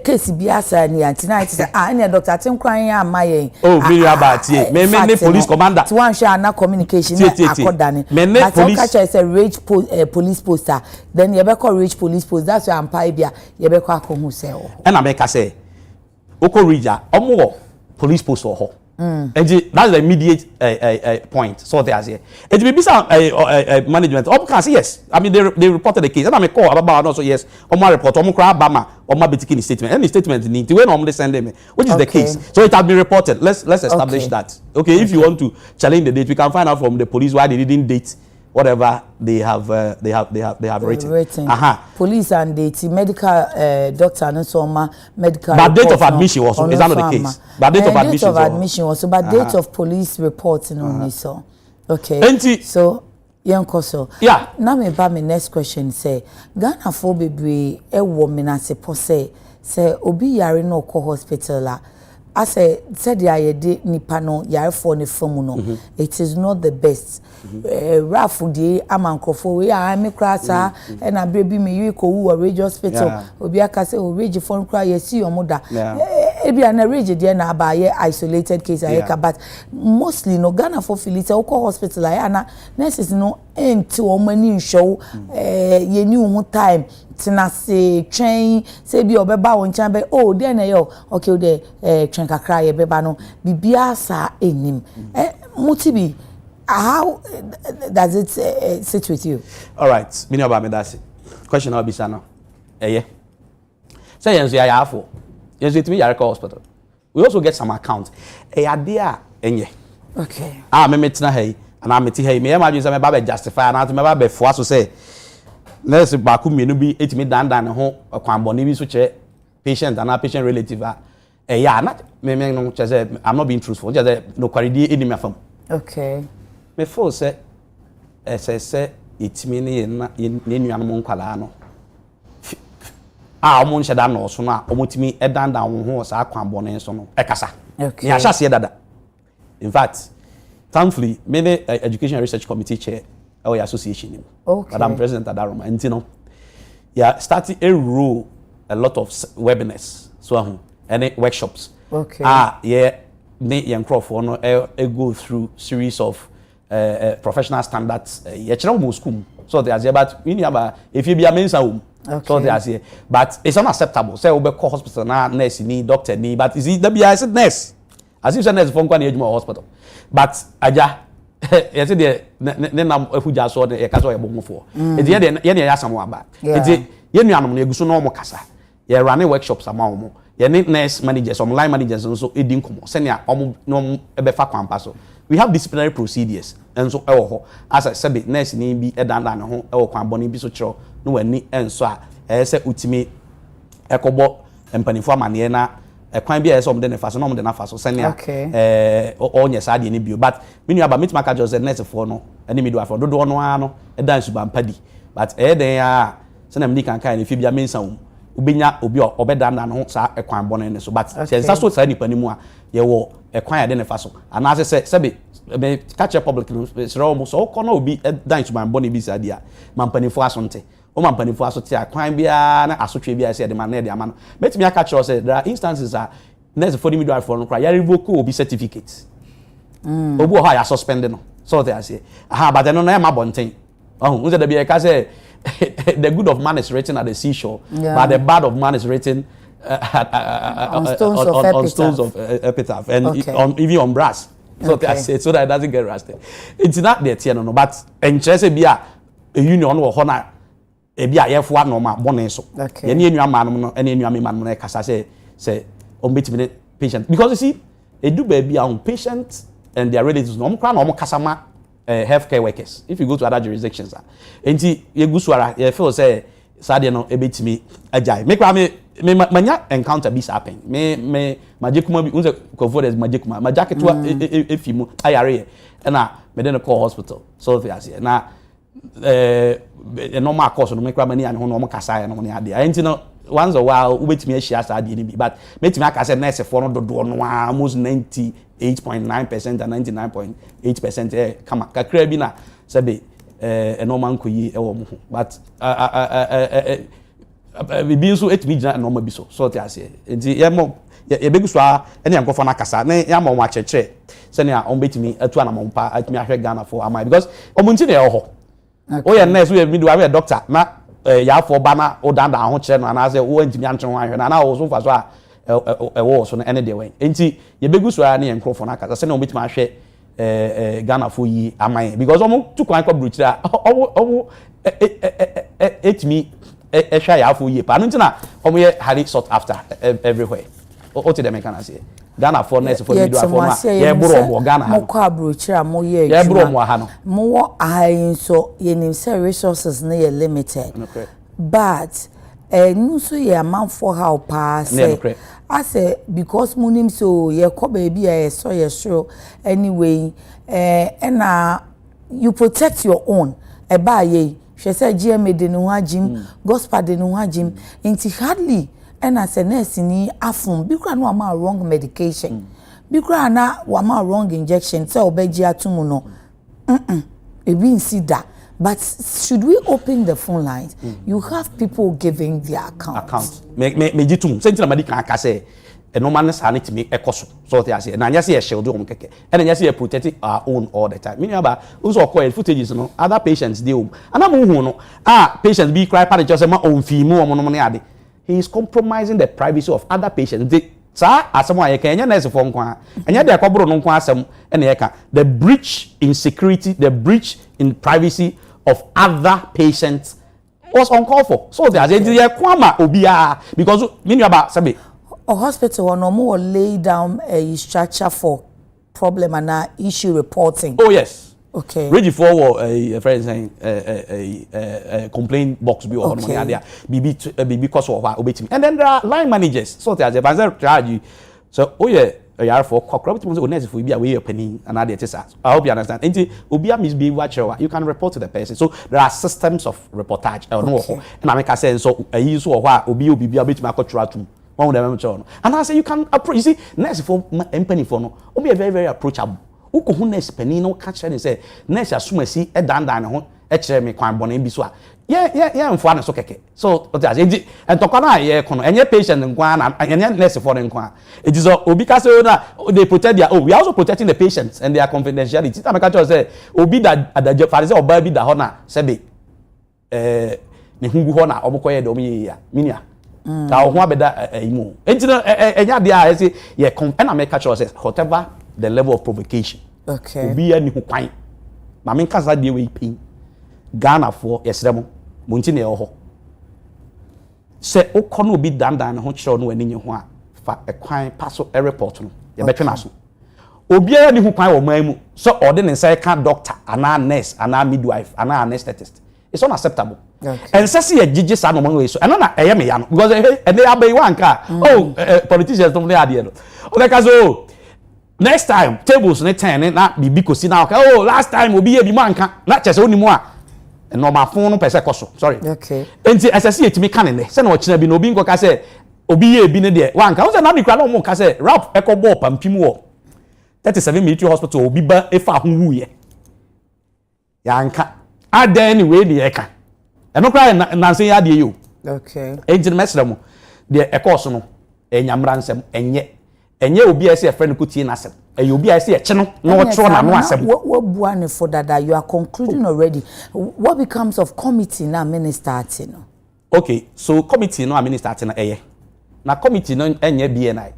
case bi asa ni antina say any doctor atenkran ya amaye oh very about here me police commander to one share na communication akoda ni but police catch say rage police poster then ye be call rage police post that's why am pa bia ye be call akohu say oh and America say oko reja omo police post or ho and that's the immediate point. So there's here. It may be some management. Can say yes. I mean they reported the case. And I may call about also yes. On my report, on my Bama, on my bitikin statement. Any statement need to when normally send them, which is the case. So it has been reported. Let's establish that. Okay, if you want to challenge the date, we can find out from the police why they didn't date whatever they have written. Police and date medical Dr. Nsroma medical. But date of admission was is that not the case? But date of admission. Date of admission was but date of police reports only so. Okay. So so yeah. Now me ba me next question say Ghana for bebre e wo me na se po say obi yare no ko hospital la. I said the ayede nipa no yare for ne famu no it is not the best. Rafu di amankofo we a me krasa e na brebi me yi ko wu Rage hospital obi aka say o Rage phone kra ye see omoda e bia na Rage dey na aba ye isolated case ayeka but mostly no Ghana for Philite ko hospital aye na nurses no enti o mani show ye ni wo time tina se train say bi obeba won chan be oh there na yo okay o de train kakra ye beba no bibia sa enim mutibi how does it sit with you? All right, me know about me that's it. Question now be sana. Yeah. Say yenso ya afo. Yenso it me ya hospital. We also get some account. There enye. Okay. Me metina hey and I meti hey me imagine say me ba be justify and me ba be fo so say nurse ba ku mienu bi etimi dan ho kwan boni bi so che patient and patient relative yeah not me no say I'm not being truthful. Just say no quality enemy afam. Okay. Me feel say etimi ne nuanom nkwala no omo nhyeda no so na omotimi edan ho sa kwan bone so no ekasa okay ya hyase dada in fact thankfully me the education and research committee chair our association okay but I'm president at that room and you know yeah starting a role a lot of webinars so and workshops okay yeah ne yankrofo no go through series of professional standards school so they are there but if you be a mensa okay. So they are here but it's unacceptable say we call hospital na nurse ni doctor ni but is it the be I said nurse as if say nurse from kwani ejuma hospital but aja you see the na efuja so the ka so ye bomfo e dey ye ya samu aba e dey ye nuanom na eguso na omo kasa ye running workshops ama omo ye nurse managers online managers so edi nkomo se na omo no ebe fa kwampa so we have disciplinary procedures and so as I said nurse ni bi edan ho e wo kwan boni bi so kiro no wani enso a say utimi ekobo empanifo amane na ekwan bia yeso omde ne fa so no omde na fa so senia onye sa de ne bio but me nua ba metima ka just nurse for no ene me do afro dodo no ano e dan suba mpadi but den ya sena me kan kan ne fi bia mensa wo ubenya obi obeda na no sa ekwan bone ne so but sensa so sa nipa ni mu a ye wo ekwan ya de ne fa so ana se be catch public no so ko no obi dan suba bone bi sa dia mampanifo asonte o mampanifo asote akwan bia na asotwe bia se de man na de ama no metimi aka catch say there are instances are next for the midwife for no cry ya revoke obi certificate obi ho ya suspend no so they say but no na ma bonten unse da bia ka say the good of man is written at the seashore, but the bad of man is written on stones of epitaph and even on brass. So I say so that it doesn't get rusted. It's not there, no. But interest be a union or honor a be a F1 normal bonnet so. Any new man no any new man kasa say on between patient because you see they do baby on patients and their relatives no more kasama healthcare workers if you go to other jurisdictions enti ye gusuara ye feel say sade no ebetimi ajai make me manya encounter this happen me majekuma bi unse confidence majekuma majaketwa efimu ayare na me dey call hospital so they say na normal course no make mani an ho no kasa no ne ade enti no once a while ubetimi ahia sade ni bi but metimi aka say nurse for no dodo no almost 98.9% and 99.8% kama kakra bi na sabe normal nkoyi e wo mo but bi nso etimi gina normal bi so te ase enti ye begu so a ene yankofo na kasa na ya mo achechire se ne a on betimi atu ana mo pa atimi ahwe Ghana for am because omunti na e ho o ye nurse we midwife we doctor na ya for ba na o danda ho kire no ana se wo ntimi antwe ho ahwe na o so fa so a wo so no ene de we enti ye begu so a ne yankofo na kasa se ne o betimi ahwe Ghana for yi amai because omo tu kwan kwa bruchira omo etimi ehwa ya for yi pa no ntina omo ye hard sought after everywhere o ti dem kan ase Ghana for nurse for midwife for ma ye buru omo Ghana ha mo kwa bruchira mo ye ye buru omo ha no mo wo ayin so ye nim say resources na ye limited but nu so ye amount for how pass I say because munim so ye ko baby I so ye sure anyway and you protect your own e ba ye she say GMA de no hajim gospel de no hajim inti hardly and as a nurse ni afun bikra no am wrong medication bikra na wa ma wrong injection say obeji atumu no e bin see that. But should we open the phone lines? You have people giving their accounts. Me jitum. Say ntina madi kan aka say no man sa na timi ekoso. So they say na nya say e shield o keke. And nya say protect our own all the time. Meaning aba unso call footages no other patients dey home. Ana mo hu no patients be cry part just say ma on fi mu omo no ne ade. He is compromising the privacy of other patients. Sa asem a ye kan nya nurse for nkwa. Enya de akobro no nkwa asem na ye kan. The breach in security, the breach in privacy of other patients was uncalled for. So there's a kwama obia because mean about sabi a hospital no more lay down a structure for problem and issue reporting. Oh yes. Okay. Ready for a friend saying a complaint box be or money there be because of obetimi. And then there are line managers. So there's a Triage. So oh yeah for corrupt nurse for be away penny and other things. I hope you understand. And obia misbehave you can report to the person. So there are systems of reportage. No, and I make a sense so a use or what obi be a bit my cultural. One of them and I say you can approach. You see, nurse for penny for no. Obi very very approachable. Who could nurse penny no catch and say nurse assume see a dan ho e kire me kwan bone bi so a yeah mfo na so keke so and tokana ye kono enye patient nkwa na enye nurse for nkwa it is obi ka say na they protect their we are also protecting the patients and their confidentiality time ka tell say obi da adaje fare say oba bi da ho na sebe ne hungu ho na omokoye de omi ya minia ka ho abeda imu enti no enya de a say ye and I make sure say whatever the level of provocation obi ya ni hu kwan ma men kasa de we pain Ghana for yesremo munti na ho se okono obi dandan ho kire no ani nye ho a fa ekwan paso report no ye betwe na so obi ani hu kwan wo man mu so ode ne sai ka doctor ana nurse ana midwife ana anesthetist it's unacceptable. Okay. And say a jiji sa no man we so and na eye me ya no because and they abey one car politicians don't dey adie no like so next time tables ne 10 na bibi kosi na okay last time obi e bi man ka na chese onimu a normal phone no pese koso sorry okay enti SSC etimi ka ne se na o kina bi no obi nko ka se obi ye bi ne de one ka o se na bi kra no mo ka se rap eko ball pampim wo 37 military hospital obi ba efa ho wu ye ya nka ada anyway de eka eno kra na se ya de yo okay enti mesra mo de ekoso no enyamra nsem enye obi ese friend ko tie na asem obi ese e che no na o tro na no asem what buane for that you are concluding already. What becomes of committee now minister atino? Okay, so committee no minister atino na committee no enye BNI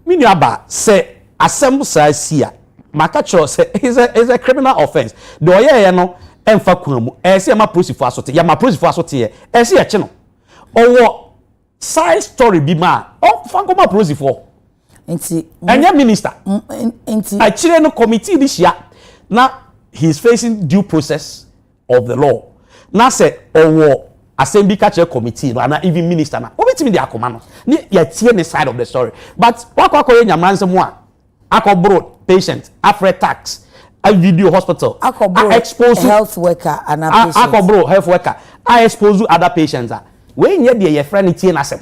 mini aba se asem sa sia maka cho se is a criminal offense do ye no emfa kwamu ese ma prosifo asote ya ma prosifo asote ese e che no owo side story bi ma o fa ko ma prosifo Inti anya minister a chire no committee this year na he is facing due process of the law na say owo assembly catch committee no na even minister na obetimi dey akoma no ni ya tie ne side of the story but wakwa enyamanse mo a akobro patient after tax a video hospital expose health worker and patient akobro health worker I expose other patients we nye dey your friend tie na asem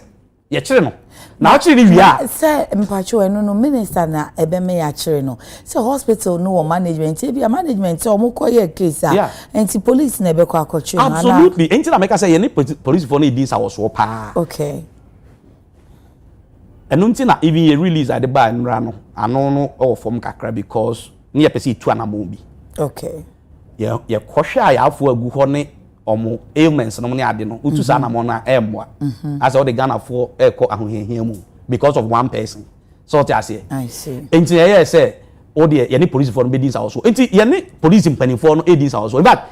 ye chire no na chiri wia say mpacho no minister na ebeme ya chiri no say hospital no management e bia management o mo koye case anti police na be ko akochi na absolutely enti na make say ye ni police for no dey sa wo pa okay enu nti na even ye release ade ba nra no ano no o form kakra because ni ye pese tu anamo bi okay ye kohwa ya afo agu ho ne omo ailments no ne ade no utu sa anamo na emwa as all the Ghana for eko ahohehia mu because of one person so ti ase I see enti ye say o de ye ni police for no be dis also enti ye ni police impani for no e dis also but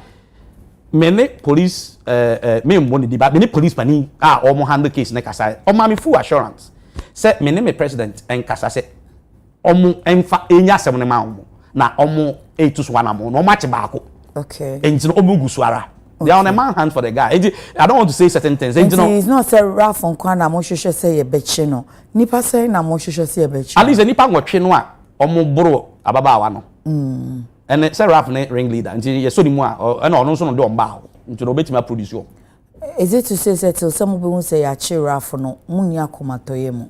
many police me mboni di but many police pani omo handle case ne kasa o ma me full assurance say me ne me president en kasa say omo enfa enya asem ne ma omo na omo etu so na mo no match baako okay enti no omo gusuara they are on a man hand for the guy I don't want to say certain things it's not say Raf on kwana mo hwehwe say ye bechi no nipa say na mo hwehwe say ye bechi at least nipa nwotwe no a omo boro ababaawa no and say Raf ne ring leader nti ye so ni mu a na ono so no de omba nti no betima produce yo is it to say till some people say ya chi Raf no munni akomatoye mu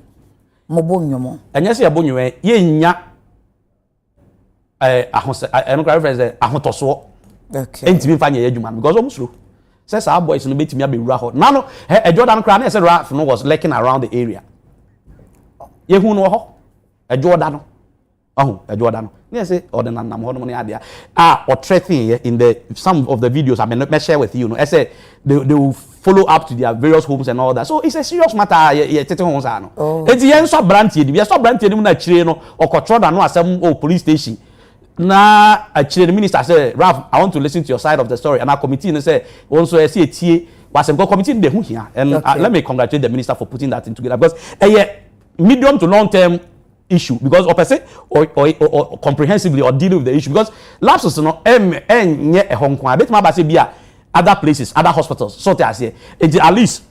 mo bonyomo enya say abonyoe ye nya ahose eno cry reference ahotoso okay entimi fanya ye adwuma because omusuro say sa boys no betimi abewura ho na no Jordan cry na say Raf no was lurking around the area ye hu no ho Jordan no Jordan no ne say ordinary nam ho no ne ade or threatening in the some of the videos I may share with you no I say they will follow up to their various homes and all that so it's a serious matter ye tete ho sa no enti ye nso brantie di ye so brantie ni mu na chire no okotro da no asem police station na actually the minister say Raf I want to listen to your side of the story and our committee say also see etie wasem committee dey hu hia and let me congratulate the minister for putting that in together because medium to long term issue because or per se or comprehensively or dealing with the issue because lapses no nye ehonko abetima ba say bia other places other hospitals so te ase at least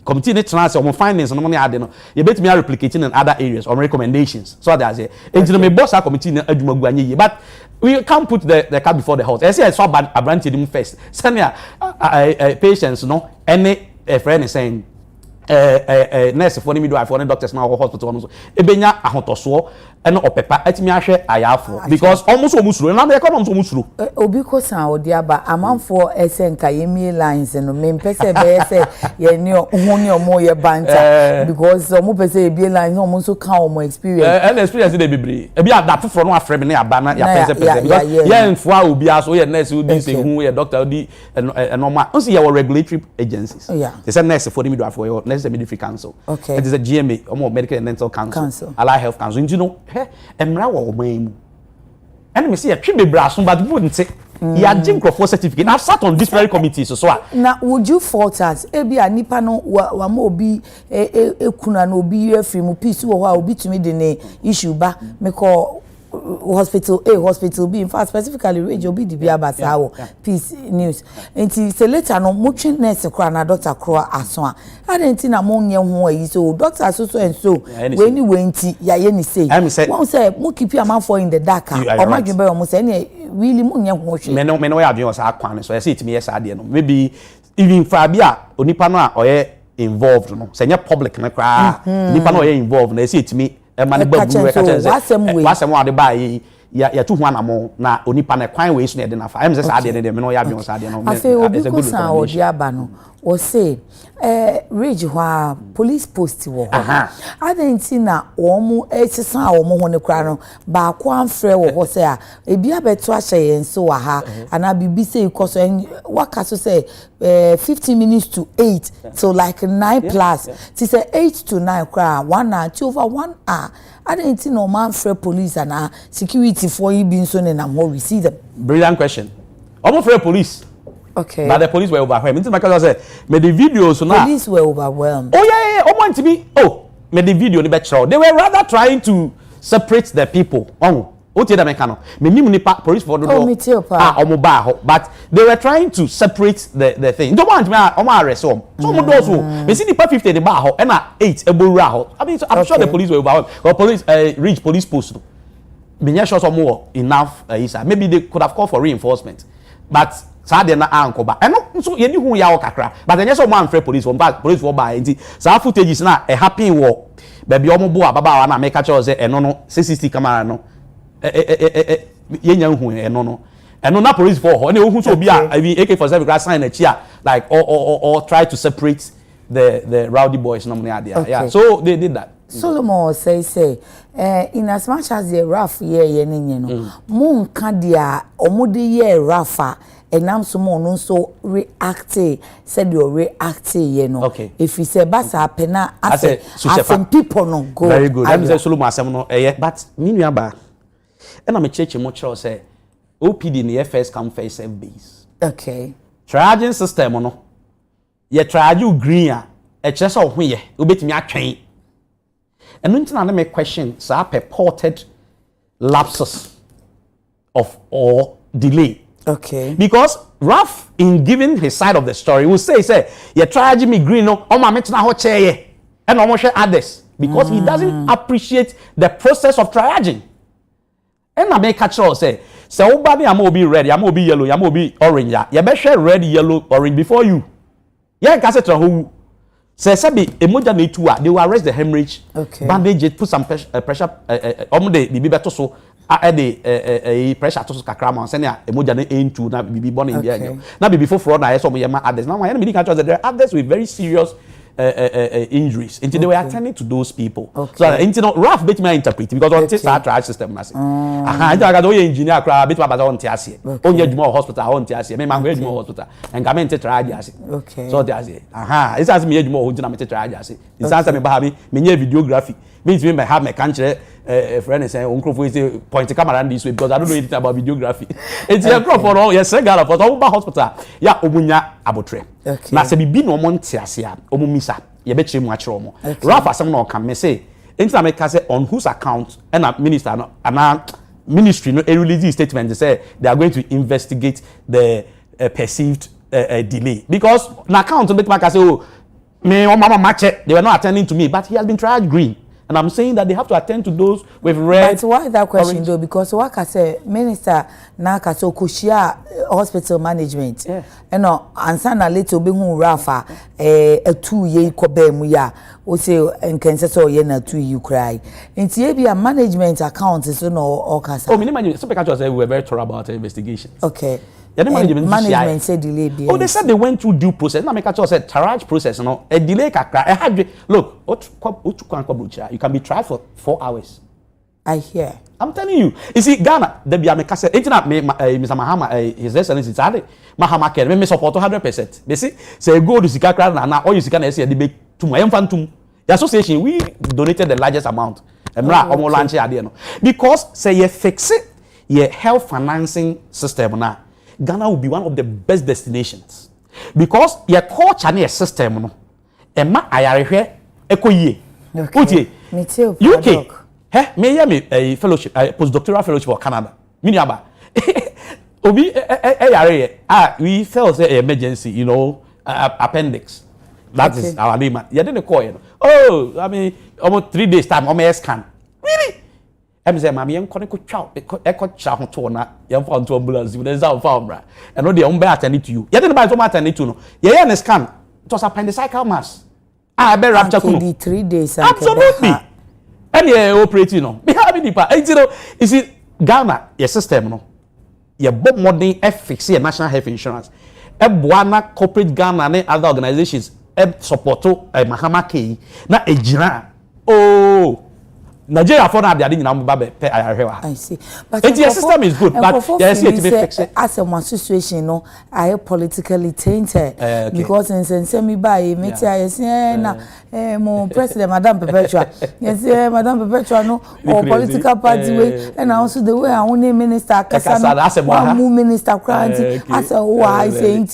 committee ne trans or findings no money ade no ye betimi replicating in other areas or recommendations so that say enti no me boss committee na adwuma gu anye but we can't put the cat before the horse I say so bad abranch dem first senior patients no any friend is saying nurse for midwife for doctors na hospital no so ebenya ahotoso eno opepa atimi ahwe ayafo because almost omusuro na dey come omusuro obi ko san odi aba amanfo esenka yemi lines no me mpese be say ye ni ohuni omo ye banta because omo pese be lines omo so kan omo experience and experience dey bebre e be adapt for no afre me na aba na ya pese because ye nfo a obi aso ye nurse odi say hu ye doctor odi normal unse ye regulatory agencies they say nurse for the midwife for your nurse midwifery council okay it is a GMA omo medical and dental council allied health council you know emra wo oman mu and me say ya twi bebra so but wouldn't say ya jim crofo certificate I've sat on this very committee so now would you fault us ebi anipa no wa ma obi ekuna no obi afri mu peace wo ha obi tumi de ne issue ba me ko hospital A, hospital B. In fact, specifically, Rage will be the Biabasawo, Peace News. And say later, no, much nurse, a doctor, crow, aswa. I didn't think among young way, so doctor, so and so. When you went to Yayeni say, one say, keep your mouth for in the dark, or my gimber almost any really moon young watching. Men know I have yours, so I say to me, yes, I didn't. Maybe even Fabia, Onipana, or involved, no, say, public, Nipano involved, they say to me. Money babu what's more the buy ya tu hwana mo na onipa na kwan we so na de na fa em say saade de me no ya bi on saade no is a good sound odiaba no o say Ridge hwa police post wo ho adanti na omo esisa omo ho ne kra no ba ko amfre wo ho say a ebi abeto ahye yen so wa ha ana bibi say ikoso waka so say 15 minutes to 8 so like 9 plus ti say 8 to 9 kra 1 hour to over 1 hour adanti no man free police and security for you being so na mo we see them. Brilliant question. Omo free police. Okay. But the police were overwhelmed. My cousin said, "Made the videos so now." Police were overwhelmed. Oh yeah. Oh want to be. Oh, made the video ni better. They were rather trying to separate the people. Oh, what did I make? Me ni police for the but they were trying to separate the thing. Don't want me. Arrest some. Some of those who me see the 50 the bar and 8 ebura. I mean, so I'm sure the police were overwhelmed. Or police reach police post. Me sure some more enough. Maybe they could have called for reinforcement, but. Sa de na anko ba eno nso ye ni hu ya okakra but enye so man free police for ba enti sa footages na e happen wo ba bi omo bo ababa wa na make cha say eno no CCTV camera no ye nya hu eno na police for ho na hu so bi a AK47 gra sign na chia like or try to separate the rowdy boys no money there. Yeah, so they did that. Solomon say in as much as the rough ye ni no mo nka dia omo de ye raffa enam so mo no so react said you react you know if you say basa pena as people no go very good. I'm say Solomon asem no but me nua ba na me cheche mo chero say OPD na first come first serve base. Okay. Triaging system no ye triage green a chese so ho ye obetimi atwen eno ntina na me question say purported lapses of or delay. Okay. Because Ralph, in giving his side of the story, will say, you triage me green, no, oh, my metina ho chair, and almost others, because he doesn't appreciate the process of triaging. And I make catch all say, so body I'm be red, I'm be yellow, I'm be orange, you better share red, yellow, orange before you. Yeah, cassette who say sabi emoja me too, they will arrest the hemorrhage, bandage it, put some pressure, the better so. The pressure to kakra man send emoja na into na bibi born in there na bibi for na so mo others now when me can tell that there are others with very serious injuries until they were attending to those people so until Ralph bet me interpret because on this triage system na say I got the engineer kra bet baba on tiase onye adwuma hospital on tiase me man go adwuma hospital and come into triage ase so tiase it's as me adwuma ho na me triage ase it's as me ba me nya videography means me have my country friend is saying uncrofo is point the camera this way because I don't know anything about videography. It's a crop for all yes gala for all hospital ya omunya abotre na se bibi no monte ase a omu misa ye be chire mu a chire omo Ralph asem no kan me say enti me ka say on whose account and minister no ana ministry no release statement they say they are going to investigate the perceived delay because na account make ma ka say oh me o mama match they were not attending to me but he has been tried green. And I'm saying that they have to attend to those with red. But why that question orange? Though? Because what I say, Minister Nakaso Kushia Hospital Management, you know, and sana little bingu Rafa, a 2 year kobe muya, we say and can say so yena 2 you cry. In Tibia management account is no or casa. Oh, minimum, so because we were very thorough about investigations. Okay. Yeah, management said delay. Oh, they said they went through due process. Now, make a said triage process. You know, a delay. Look, you can be tried for 4 hours. I hear. I'm telling you. You see, Ghana, the Biameka said, "Internet, Mr. Mahama, His Excellency, Mahama can me support 100%." They say go to Sikakra and now all you can say debate to my infantum. The association we donated the largest amount. Because say you fix it, your health financing system now. Ghana will be one of the best destinations because your culture and your system no ema ayarehwe ekoyie okay UK me ya me a fellowship, a postdoctoral fellowship for Canada. Miniaba. Obi we felt say emergency, you know, appendix. That is our name. You didn't call it. Oh, I mean, almost 3 days time, I'm scan. Really? I'm saying, Mammy, I'm calling chow, echo chow to na, young found to ambulance, with the South Farm, right? And no, the umbe attended to you. You didn't buy so much attended to no. Yeah, and scan. It was appendicitis mass. I better after 3 days. Absolutely. And yeah, operating no. Me have any part. You know, you see, Ghana, your system no. Your bob modern fix your national health insurance. Buana corporate Ghana and other organizations supporto Mahama K na ejina. Oh, Nigeria for now they are doing I see. But the system is good, but yes, it to be fixed. As a one situation, you know, I politically tainted because in semi by me na President Madam Perpetua. Yes, Madam Perpetua no or political party way, and also the way I only minister Kasana, one minister Kranti, as a why saying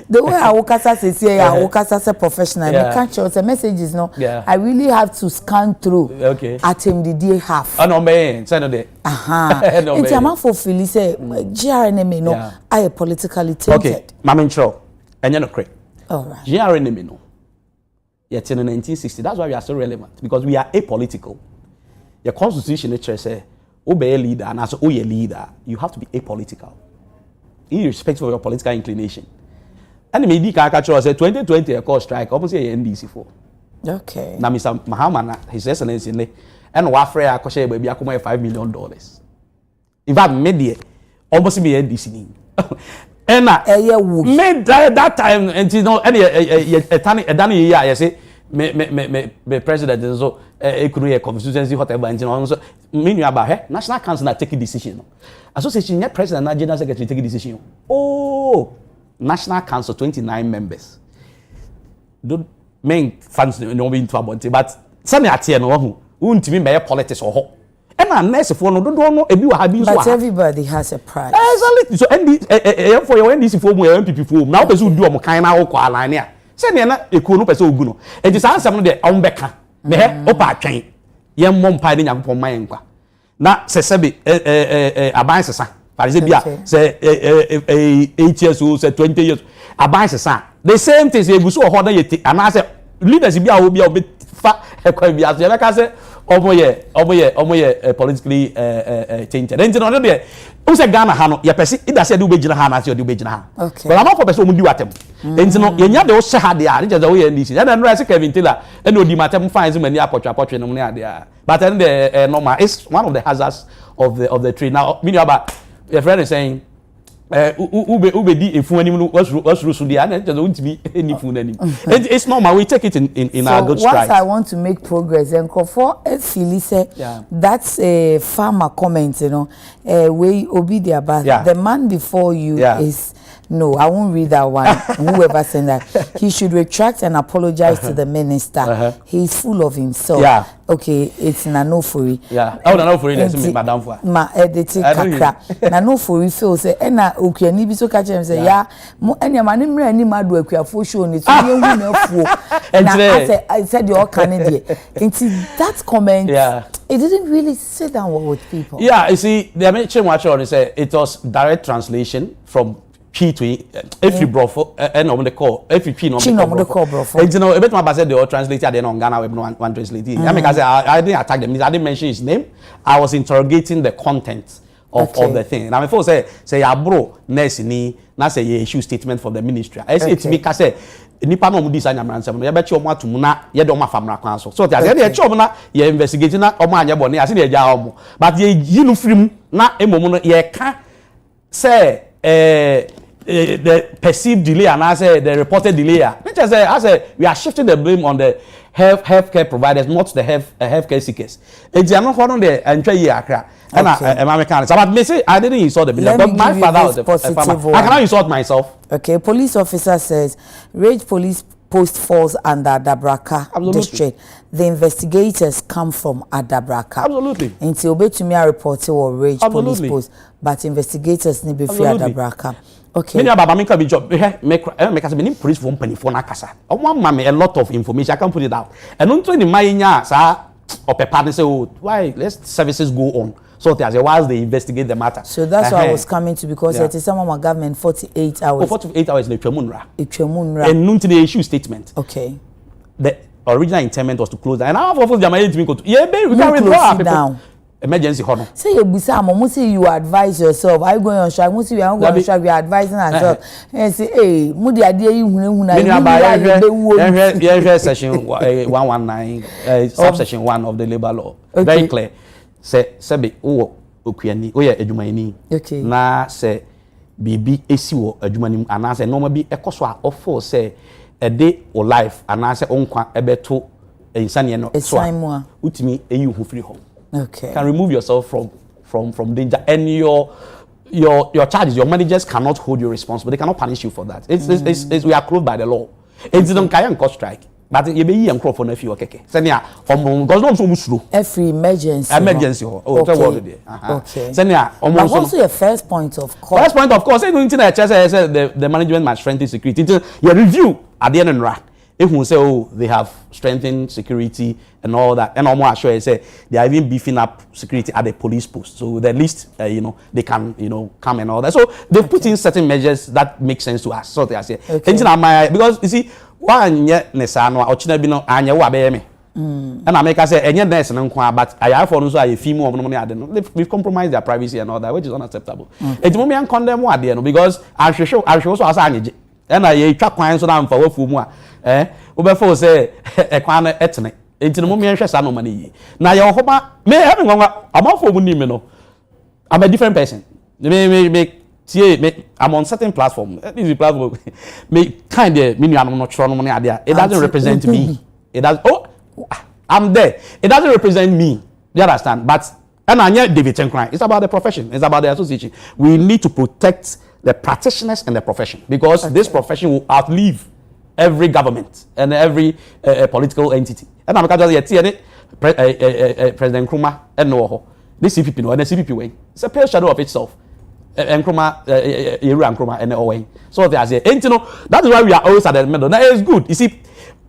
the way I Okasa says I Okasa professional. I can't show the messages no. I really have to scan through at him the day half. No man, say no day. It's a man for Philly say GRNM no I politically tainted. Okay, Mama Intro, and you know correct. All right. GRNM no. Yet in 1960, that's why we are so relevant because we are apolitical. Your constitution nature say, obey a leader, and as a leader, you have to be apolitical, irrespective of your political inclination. And the media catch us say 2020 a call strike, almost a NDC for. Okay. Now, Mr. Mahamana, His Excellency, and Wafre Akoshe baby akuma $5 million. In fact, media almost be NDC. And made that time, and you know, any a Danny year, I say, me president, and so a constituency, whatever, and you know, so meaning about her, National Council not taking decision. Association, yet president, and general secretary taking decision. Oh, National Council, 29 members. Don't main funds no be into about but some at here no won't be mayor politics or and unless for no don't ebi wa have but everybody has a price. Exactly. So and for your NDC for your MPP for now person do am kan na wo kwa line a say na ekuo no person ogu no e just answer no de on beka me he opa atwen ye mmom pa de nyankopon man kwa na se sebe aban sesa parece bia say 8 years old say 20 years aban sesa the same thing say eguso ho na yeti ana say leaders bia obi fa ekwa bia so ye ka say omoye politically tainted. And no dey who say Ghana ha no ye pese ida say do be gina ha na say do be gina ha. Okay. But am for person omu di watem. And no ye nya de wo she ha de a je say wo ye NDC. And no say Kevin Taylor and no di matem fine mani apotwe no ne ade a. But then the normal is one of the hazards of the trade. Now meaning about your friend is saying ube di efu anim no wasrusu dia na just won't be any fun anim. It's normal, we take it in our good stride. Once I want to make progress and for Philly say that's a farmer comment, you know, way obi dia but the man before you is no, I won't read that one. Whoever said that, he should retract and apologize to the minister. He's full of himself. Okay, it's Nanofuri. Oh, Nanofuri, that's me, Madam Fua. Ma edit kakra. Nanofuri feel say, "Ena okay, ni biso catch him say, yeah, enya mani mre ni madu ekua for show ni. So you win fuo." I said you all Canadian. And that comment, it didn't really sit down well with people. Yeah, you see, the American watcher on say it was direct translation from P to if you brofo and on the call if you no the call brofo and you know a bit my said they all translated then on Ghana web no one translate it I mean I didn't attack them I didn't mention his name I was interrogating the content of the thing now before say ya bro nurse ni na say ye issue statement from the ministry I say it me ka say nipa no mudi sanya mransem no ye be che omo atum na ye de omo afamra kwan so so that ye che omo na ye investigate na omo anya bone ase na ye ja omo but ye yi no firim na emomu no ye ka say the perceived delay and I say the reported delay. I say we are shifting the blame on the healthcare providers, not the healthcare seekers. It's not one of the entry year. And American. So I didn't insult the bill, but my father was a farmer. I cannot insult myself. Okay, police officer says Rage police post falls under Adabraka district. The investigators come from Adabraka. Absolutely. Until Betumi report or Rage police post, but investigators need be free Adabraka. Okay. Many about make a job. Make us many police company for Nakasa. I want a lot of information. I can put it out. And don't tell me my sir or pepper say, oh, why let's services go on. So whilst they investigate the matter. So that's what I was coming to, because it is some of my government 48 hours. 48 hours in a Tremunra. And noon to the issue statement. Okay. The original intent was to close down. And now for we can withdraw down. Emergency honor. Say you Busam, say you advise yourself. Are you going on strike? Must you are going on strike? We are advising ourselves. And say, hey, Mudi idea you section 119, subsection 1 of the labor law. Okay. Very clear. Say be okuani oye adwumayini. Okay. Na say bibi esi wo adwumanim ana say normal bi ekoso a ofo say a day or life ana say onkwa ebeto insane no so utimi eyi hu free home. Okay. Can remove yourself from danger, and your charges, your managers cannot hold you responsible. They cannot punish you for that. It's we are closed by the law. It's don't carry cause strike. But you be here for no few okay. Senia because no so slow. Every emergency. Okay. Okay. Senia but also your first point of call. First point of call. Say anything I say the management must strengthen security. Your review at the end of the rack. If we say, oh, they have strengthened security and all that, and I'm more sure say they are even beefing up security at the police post, so at least they can come and all that. So they put in certain measures that make sense to us. So they say, because you see, one yet nesano or chinabino anya wabeme. And I make us say, and yet there's an inquiry, but I have for a female of money. I don't know. We've compromised their privacy and all that, which is unacceptable. It's moment and condemn what because I should also ask. And I track clients so down for more. Before say a quan etne. It's the moment I money. Now your hopa may have I'm off for Munimino. I'm a different person. I'm on certain platform. This platform make kind of meaning I'm not sure money idea. It doesn't represent me. It does I'm there. It doesn't represent me. You understand? But and I yet David crime. It's about the profession, it's about the association. We need to protect the practitioners and the profession, because this profession will outlive every government and every political entity. And I'm going to tell you, President Nkrumah and no, this CPP no, and the CPP way. It's a pale shadow of itself. Nkrumah, Nkrumah, and all way. So they are saying, and that is why we are always at the middle. Now it's good. You see,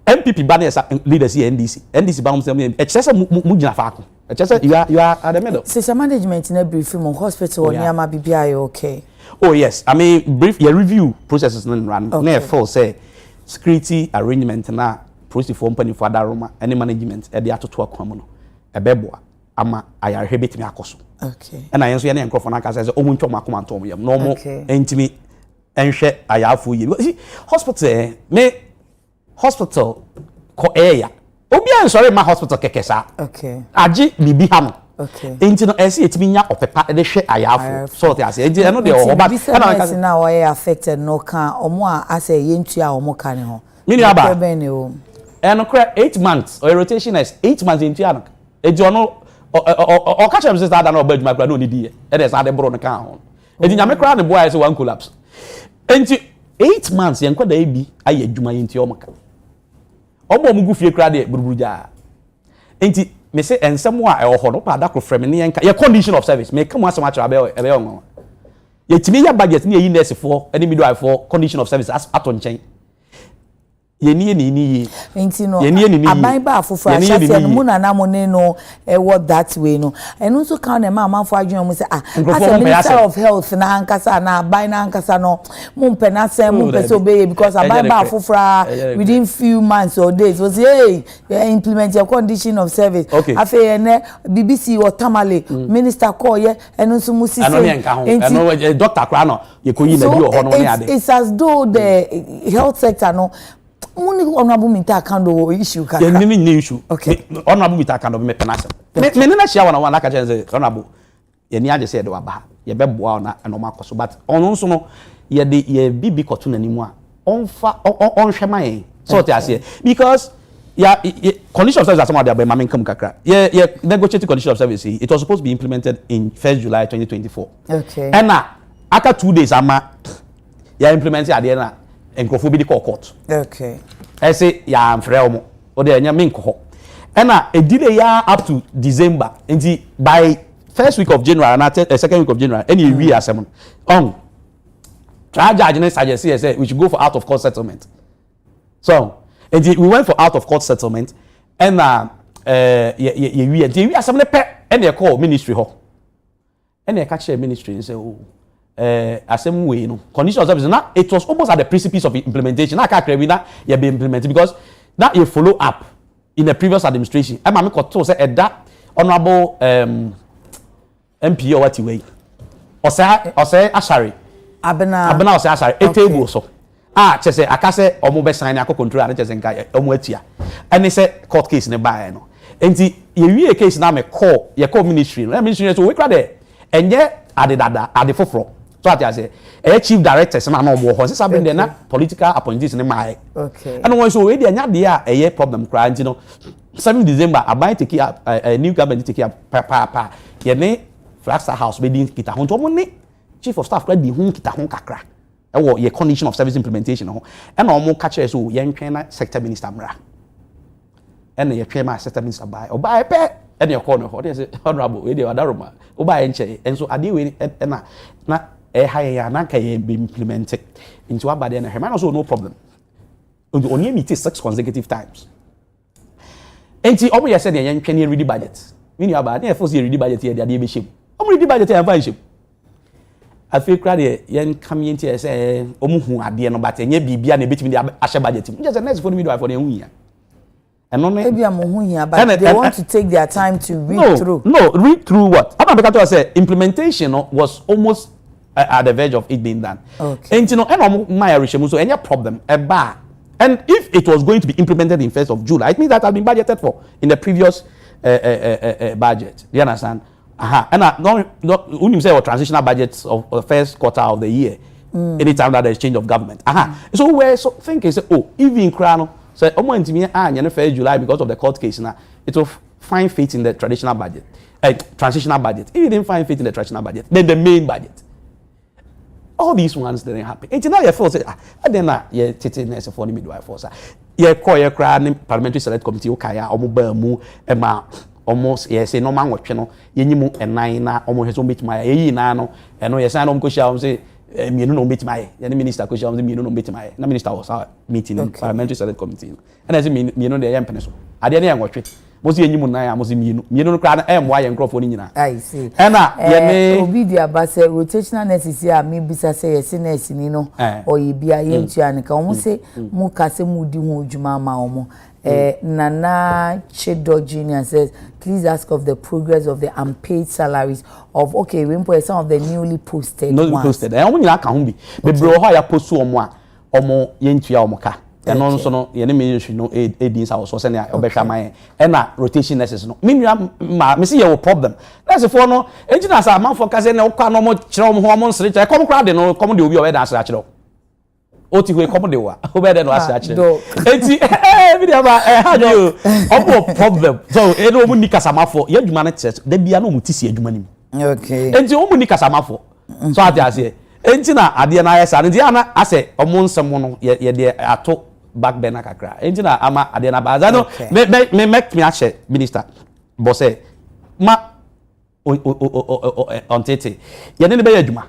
MPP banners leaders here, NDC bounds them. It's just a mujina faku. It's just you are at the middle. Since management in every film or hospital or near my BBI, okay. Oh yes, I mean brief your review processes and run. Okay. Full say security arrangement na police for company for that Roma any management e dey atoto akwa no e beboa ama ayarhe betimi akoso. Okay. And I answer any enkrofo na ka say omuntwa makoma ntom yam no mo entimi enhwe ayafu yi. See hospital hospital ko eya obi an sorry ma hospital kekesa. Okay. Agi bibi ha no. Okay. Enti no esi etimi nya opepa de hwe ayafu. So te ase enti no de oba and na we affected no kan omo a ase yentua omo kan ho. Mini aba. And 8 months or rotation is 8 months into ano. Enti ono o catch am sister that no bad my no need e dey say bro no kan ho. Enti nyame kra ne boy say one collapse. Enti 8 months yen kwa da bi aye adwuma yenti omo kan. Omo mu gu fie kra de buruburuja. Enti me say ensem a e ho no pa da frame ne yenka your condition of service me come asem acha ebe on ye timi ya budget ne yi nurse for any midwife for condition of service as aton chen ye ni enti no aban ba afofo ahase no mu na mo ne no e what that way no and also kan na ma for adwon mo say as a minister of health na ankasa na aban na ankasa no mo mpe na say mo mpe so be because aban ba afofo within few months or days was implement your condition of service afa ne BBC or Tamale minister call ye and so mo say and doctor kra no ye ko yi na bi o ho no ne ade it's as though the health sector no Muni honorable minta kando issue kaka. Yeah, ni issue. Okay. Honorable minta kando me penasa. Me na share one aka chenze honorable. Ye ni age say de waba. Ye beboa na anoma koso but ono nso no ye de ye bibi koto nanimu a onfa onhwema yen. So te ase because condition of service as some of the mama come kakra. Ye negotiated condition of service. It was supposed to be implemented in 1st July 2024. Okay. And after 2 days ama ye implemented at the end enkrofo bi di court. Okay. I say ya amfre omo. O de anya me nko. And a delay ya up to December. And by first week of January and second week of January, any we asem on Triage and suggest say we should go for out of court settlement. So, and we went for out of court settlement and ye wi enti wi asem ne pe ene call ministry ho ene ka che ministry say oh asem we no condition of service na it was almost at the precipice of implementation na ka kra na ye be implemented because that you follow up in the previous administration e ma me ko say eda honorable MP or what way ose asari abena ose asari e table so chese akase omo be sign akọ control and chese nka omo atia ene say court case ne bae no enti ye wie case na me call ye call ministry no ministry so we kra de enye ade foforo so ati say chief directors na no omo ho say sabe de na political appointees ne mai okay and one so we de anya de a problem kra nti no 7 December abai take a new government take pa ye ne Flagstaff House be din kita ho to mo ne chief of staff kra di ho kita ho kakra e wo ye condition of service implementation ho e na omo ka kire so ye ntwen na sector minister mra e na ye twen ma sector minister bai obai pe e na call no ho dey say honorable we dey wadaroma obai nche enso ade we e na high ya na ka ye be implemented into abade na hema so no problem only meet 6 consecutive times enti omo ye said ye ntwen ye ready budget mini abade na force ye ready budget ye ade be shim omo ready budget ye fa shim afi kra de yen kam yen tie say omu hu ade no but enye bibia na betimi de ahye budget mu just next for me do for na hu ya eno no maybe am hu ya but they want to take their time to read through read through what am because I say implementation was almost at the verge of it being done okay and you know eno my reshemu so any problem eba and if it was going to be implemented in 1st of July it means that had been budgeted for in the previous budget do you understand and when you say transitional budgets of the first quarter of the year, anytime that there's change of government. So we're so thinking, say, even Krano, say, in 1st July because of the court case now, it will find fit in the traditional budget, transitional budget. If it didn't find fit in the traditional budget, then the main budget. All these ones didn't happen. And now you force it. And then you take it for the midwife force. You call your parliamentary select committee, Okaya, Omo Emma. Almost yes no man watch no yenyimu enan na omo heso betima eyi na no eno yes na no ko shia say mienu no betima ye the minister ko shia say mienu no betima na minister was meeting in parliamentary select committee and as mienu de yempene so ade na yenwotwe mo se yenyimu nan ya mo se mienu no kra na emwa ye nkrofo ni nyina I see ena ye ne obi dia ba say rotational nurses here me bisa say yes nurse ni no o ye bia ye ntua ne ka omo se mu ka se mu di ho adwuma ma omo Nana Chedo Jr. says, please ask of the progress of the unpaid salaries of, okay, we import some of the newly posted ones. Newly posted. I only like humbi. But bro, how you post so omo yentua omo ka. And also no, ye ne ministry no aidings house so send obehwa man. And na rotation nurses no. Me see your problem. That's for no. Engineers are man for ka say na okwa no mo kire omo ho omo nsere kire. Come crowd no, come dey obi o we dance kire. Oti we come dey wa obede no ase akire enti video ba how do you opo problem so e no mu ni kasamafo ye adwuma na church da bia no mu tisi adwuma nim okay enti o mu ni kasamafo so ade ase enti na ade na ayesa enti ana ase omo nsem no ye de ato back burner kakra enti na ama ade na baza no me make me ache minister bo say ma on tete ye ne be adwuma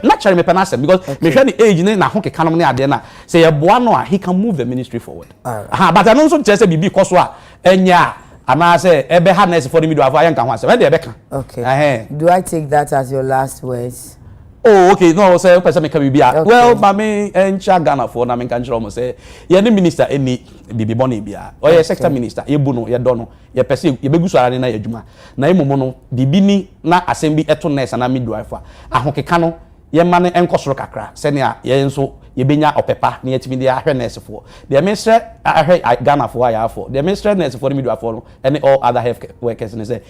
naturally me penasem because me hwe ni age ni na ho keka no ne ade na say ye boa no he can move the ministry forward but I know so tell say bibi koso a enya ama say ebe ha nurse for the middle of ayan kan ho asem e de ebe kan okay do I take that as your last words? Oh, okay. No, say person make bibi. Well, but me encha Ghana for na me kan chiro mo say ye ni minister eni bibi boni bia. O ye sector minister, ye bu no, ye do no, ye pese ye begu so ara na ye adwuma. Na imomo no bibi ni na asem bi eto nurse na midwife a. Ahokeka no ye ma ne enkosoro kakra. Se ne a ye nso ye benya opepa na ye timi de ahwe nurse for. The minister ahwe Ghana for ya for. The minister nurse for midwife for no and all other health workers ne say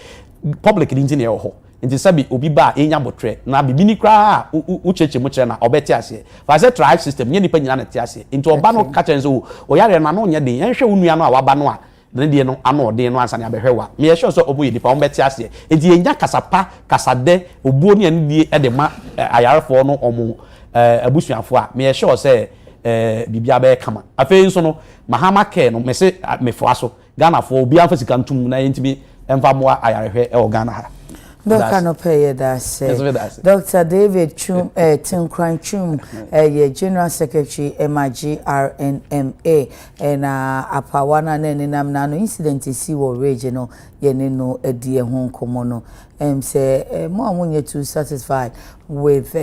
public engineer ho. Nti sabi obi ba enya botre na bibi ni kra ucheche mu kire na obeti ase fa se triage system nye nipa nyina na ti ase nti oba no ka kire so o yare na no nye den yenhwe unua no a waba no a na die no ano den no ansa ne abehwewa me ye sure so obo ye nipa obeti ase nti yenya kasapa kasade obuo ne die e de ma ayarefo no omo abusuafo a me ye sure say bibia be kama afei nso no mahama care no me se me fo aso Ghana fo obi anfa sika ntum na yentimi emfa moa ayarehwe e o Ghana ha. Doctor no pay that's Dr. David Chum Tim Kran Chum General Secretary MIGRNMA and apawana nenam na no incident see wo regional ye no edie ho komono say mo amunye too satisfied with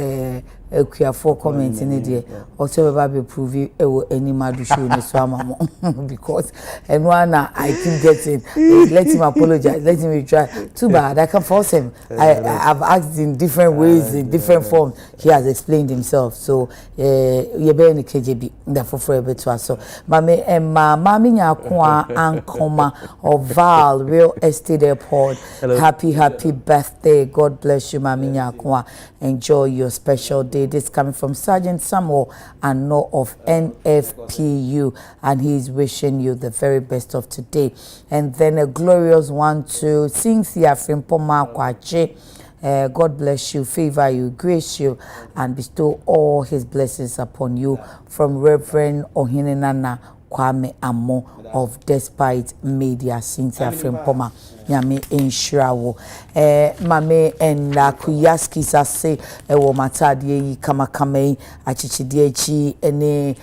Ekuafo comment in there also be prove e any madu show ni so amamo because and one I keep getting let him apologize, let him try. Too bad I can force him. I've asked in different ways, in different forms. He has explained himself. So you be in the KJB therefore for a bit to us. So mami mami nyakwa ankoma of Val Real Estate Airport. Happy birthday. God bless you mami nyakwa. Enjoy your special day. This coming from Sergeant Samuel and no of NFPU, and he's wishing you the very best of today. And then a glorious one to Cynthia Frimpoma Kwache. God bless you, favor you, grace you, and bestow all his blessings upon you from Reverend Ohinenana Kwame Amo of Despite Media, Cynthia Frimpoma. Nyame enshirawo mame enna kuyaski sase wo matade yi kama yi achichide echi ene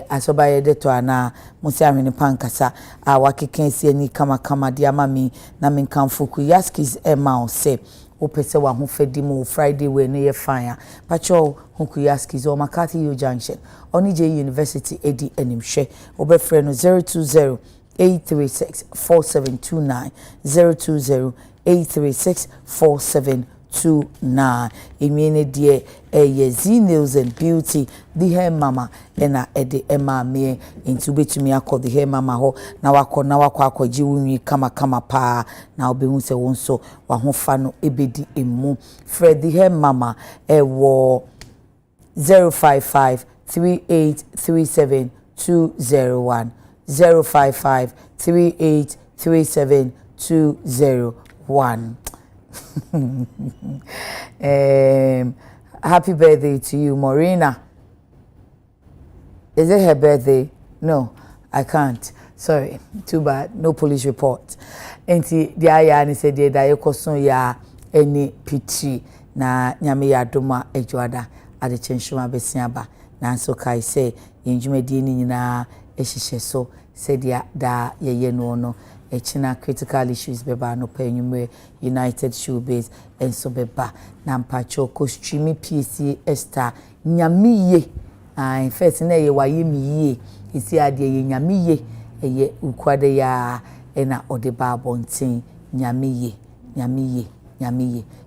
asobaye deto ana musi ahwene pankasa wakeken si ani kama dia mami na menkamfo kuyaski ema se opese wa ho fedi mu Friday we ne ye fine pacho hukuyaski zo makati yo junction oni J University edi animhwe obefre no 020 836-4729 020-836-4729. Imene die Z Nails and Beauty the hair mama ena ede ema me into betumi akọ the hair mama ho na wakọ akọji wunwi kama pa na obehu se wonso wa ho fa no ebedi emu Fred the hair mama wo 055 3837 201 055-3837-201. Happy birthday to you, Morena. Is it her birthday? No, I can't. Sorry, too bad. No police report. Enti dia ni said da yekoso ya eni pitri na nyame ya doma ejuada Adekye Nsroma besiaba na so kai say yenjumedi ni nyina ehihye so said da ye no echina critical issues beba no penyumwe United Showbiz enso beba na mpacho ko stream PCA Esther nyamiye in first na ye waye miye isi ade ye nyamiye eye ukwade ya ena odeba bontin nyamiye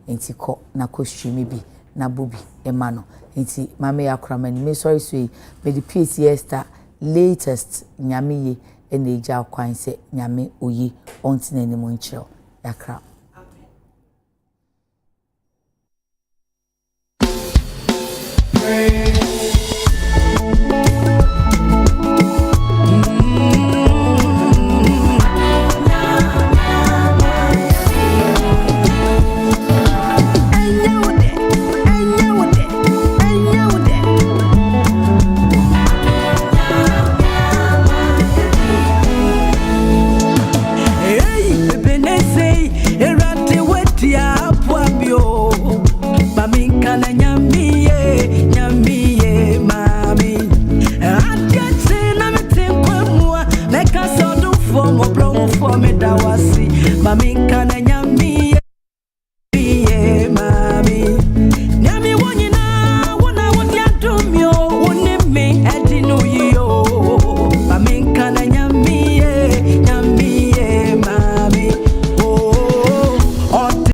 enti ko na ko stream bi na bubi emano enti mame yakramani me sorry sweet me the PCA Esther latest nyamiye ene eja kwan se nyame oyi ontina ni mo nkyerɛ yakra Erate wetia apwabio, baminka na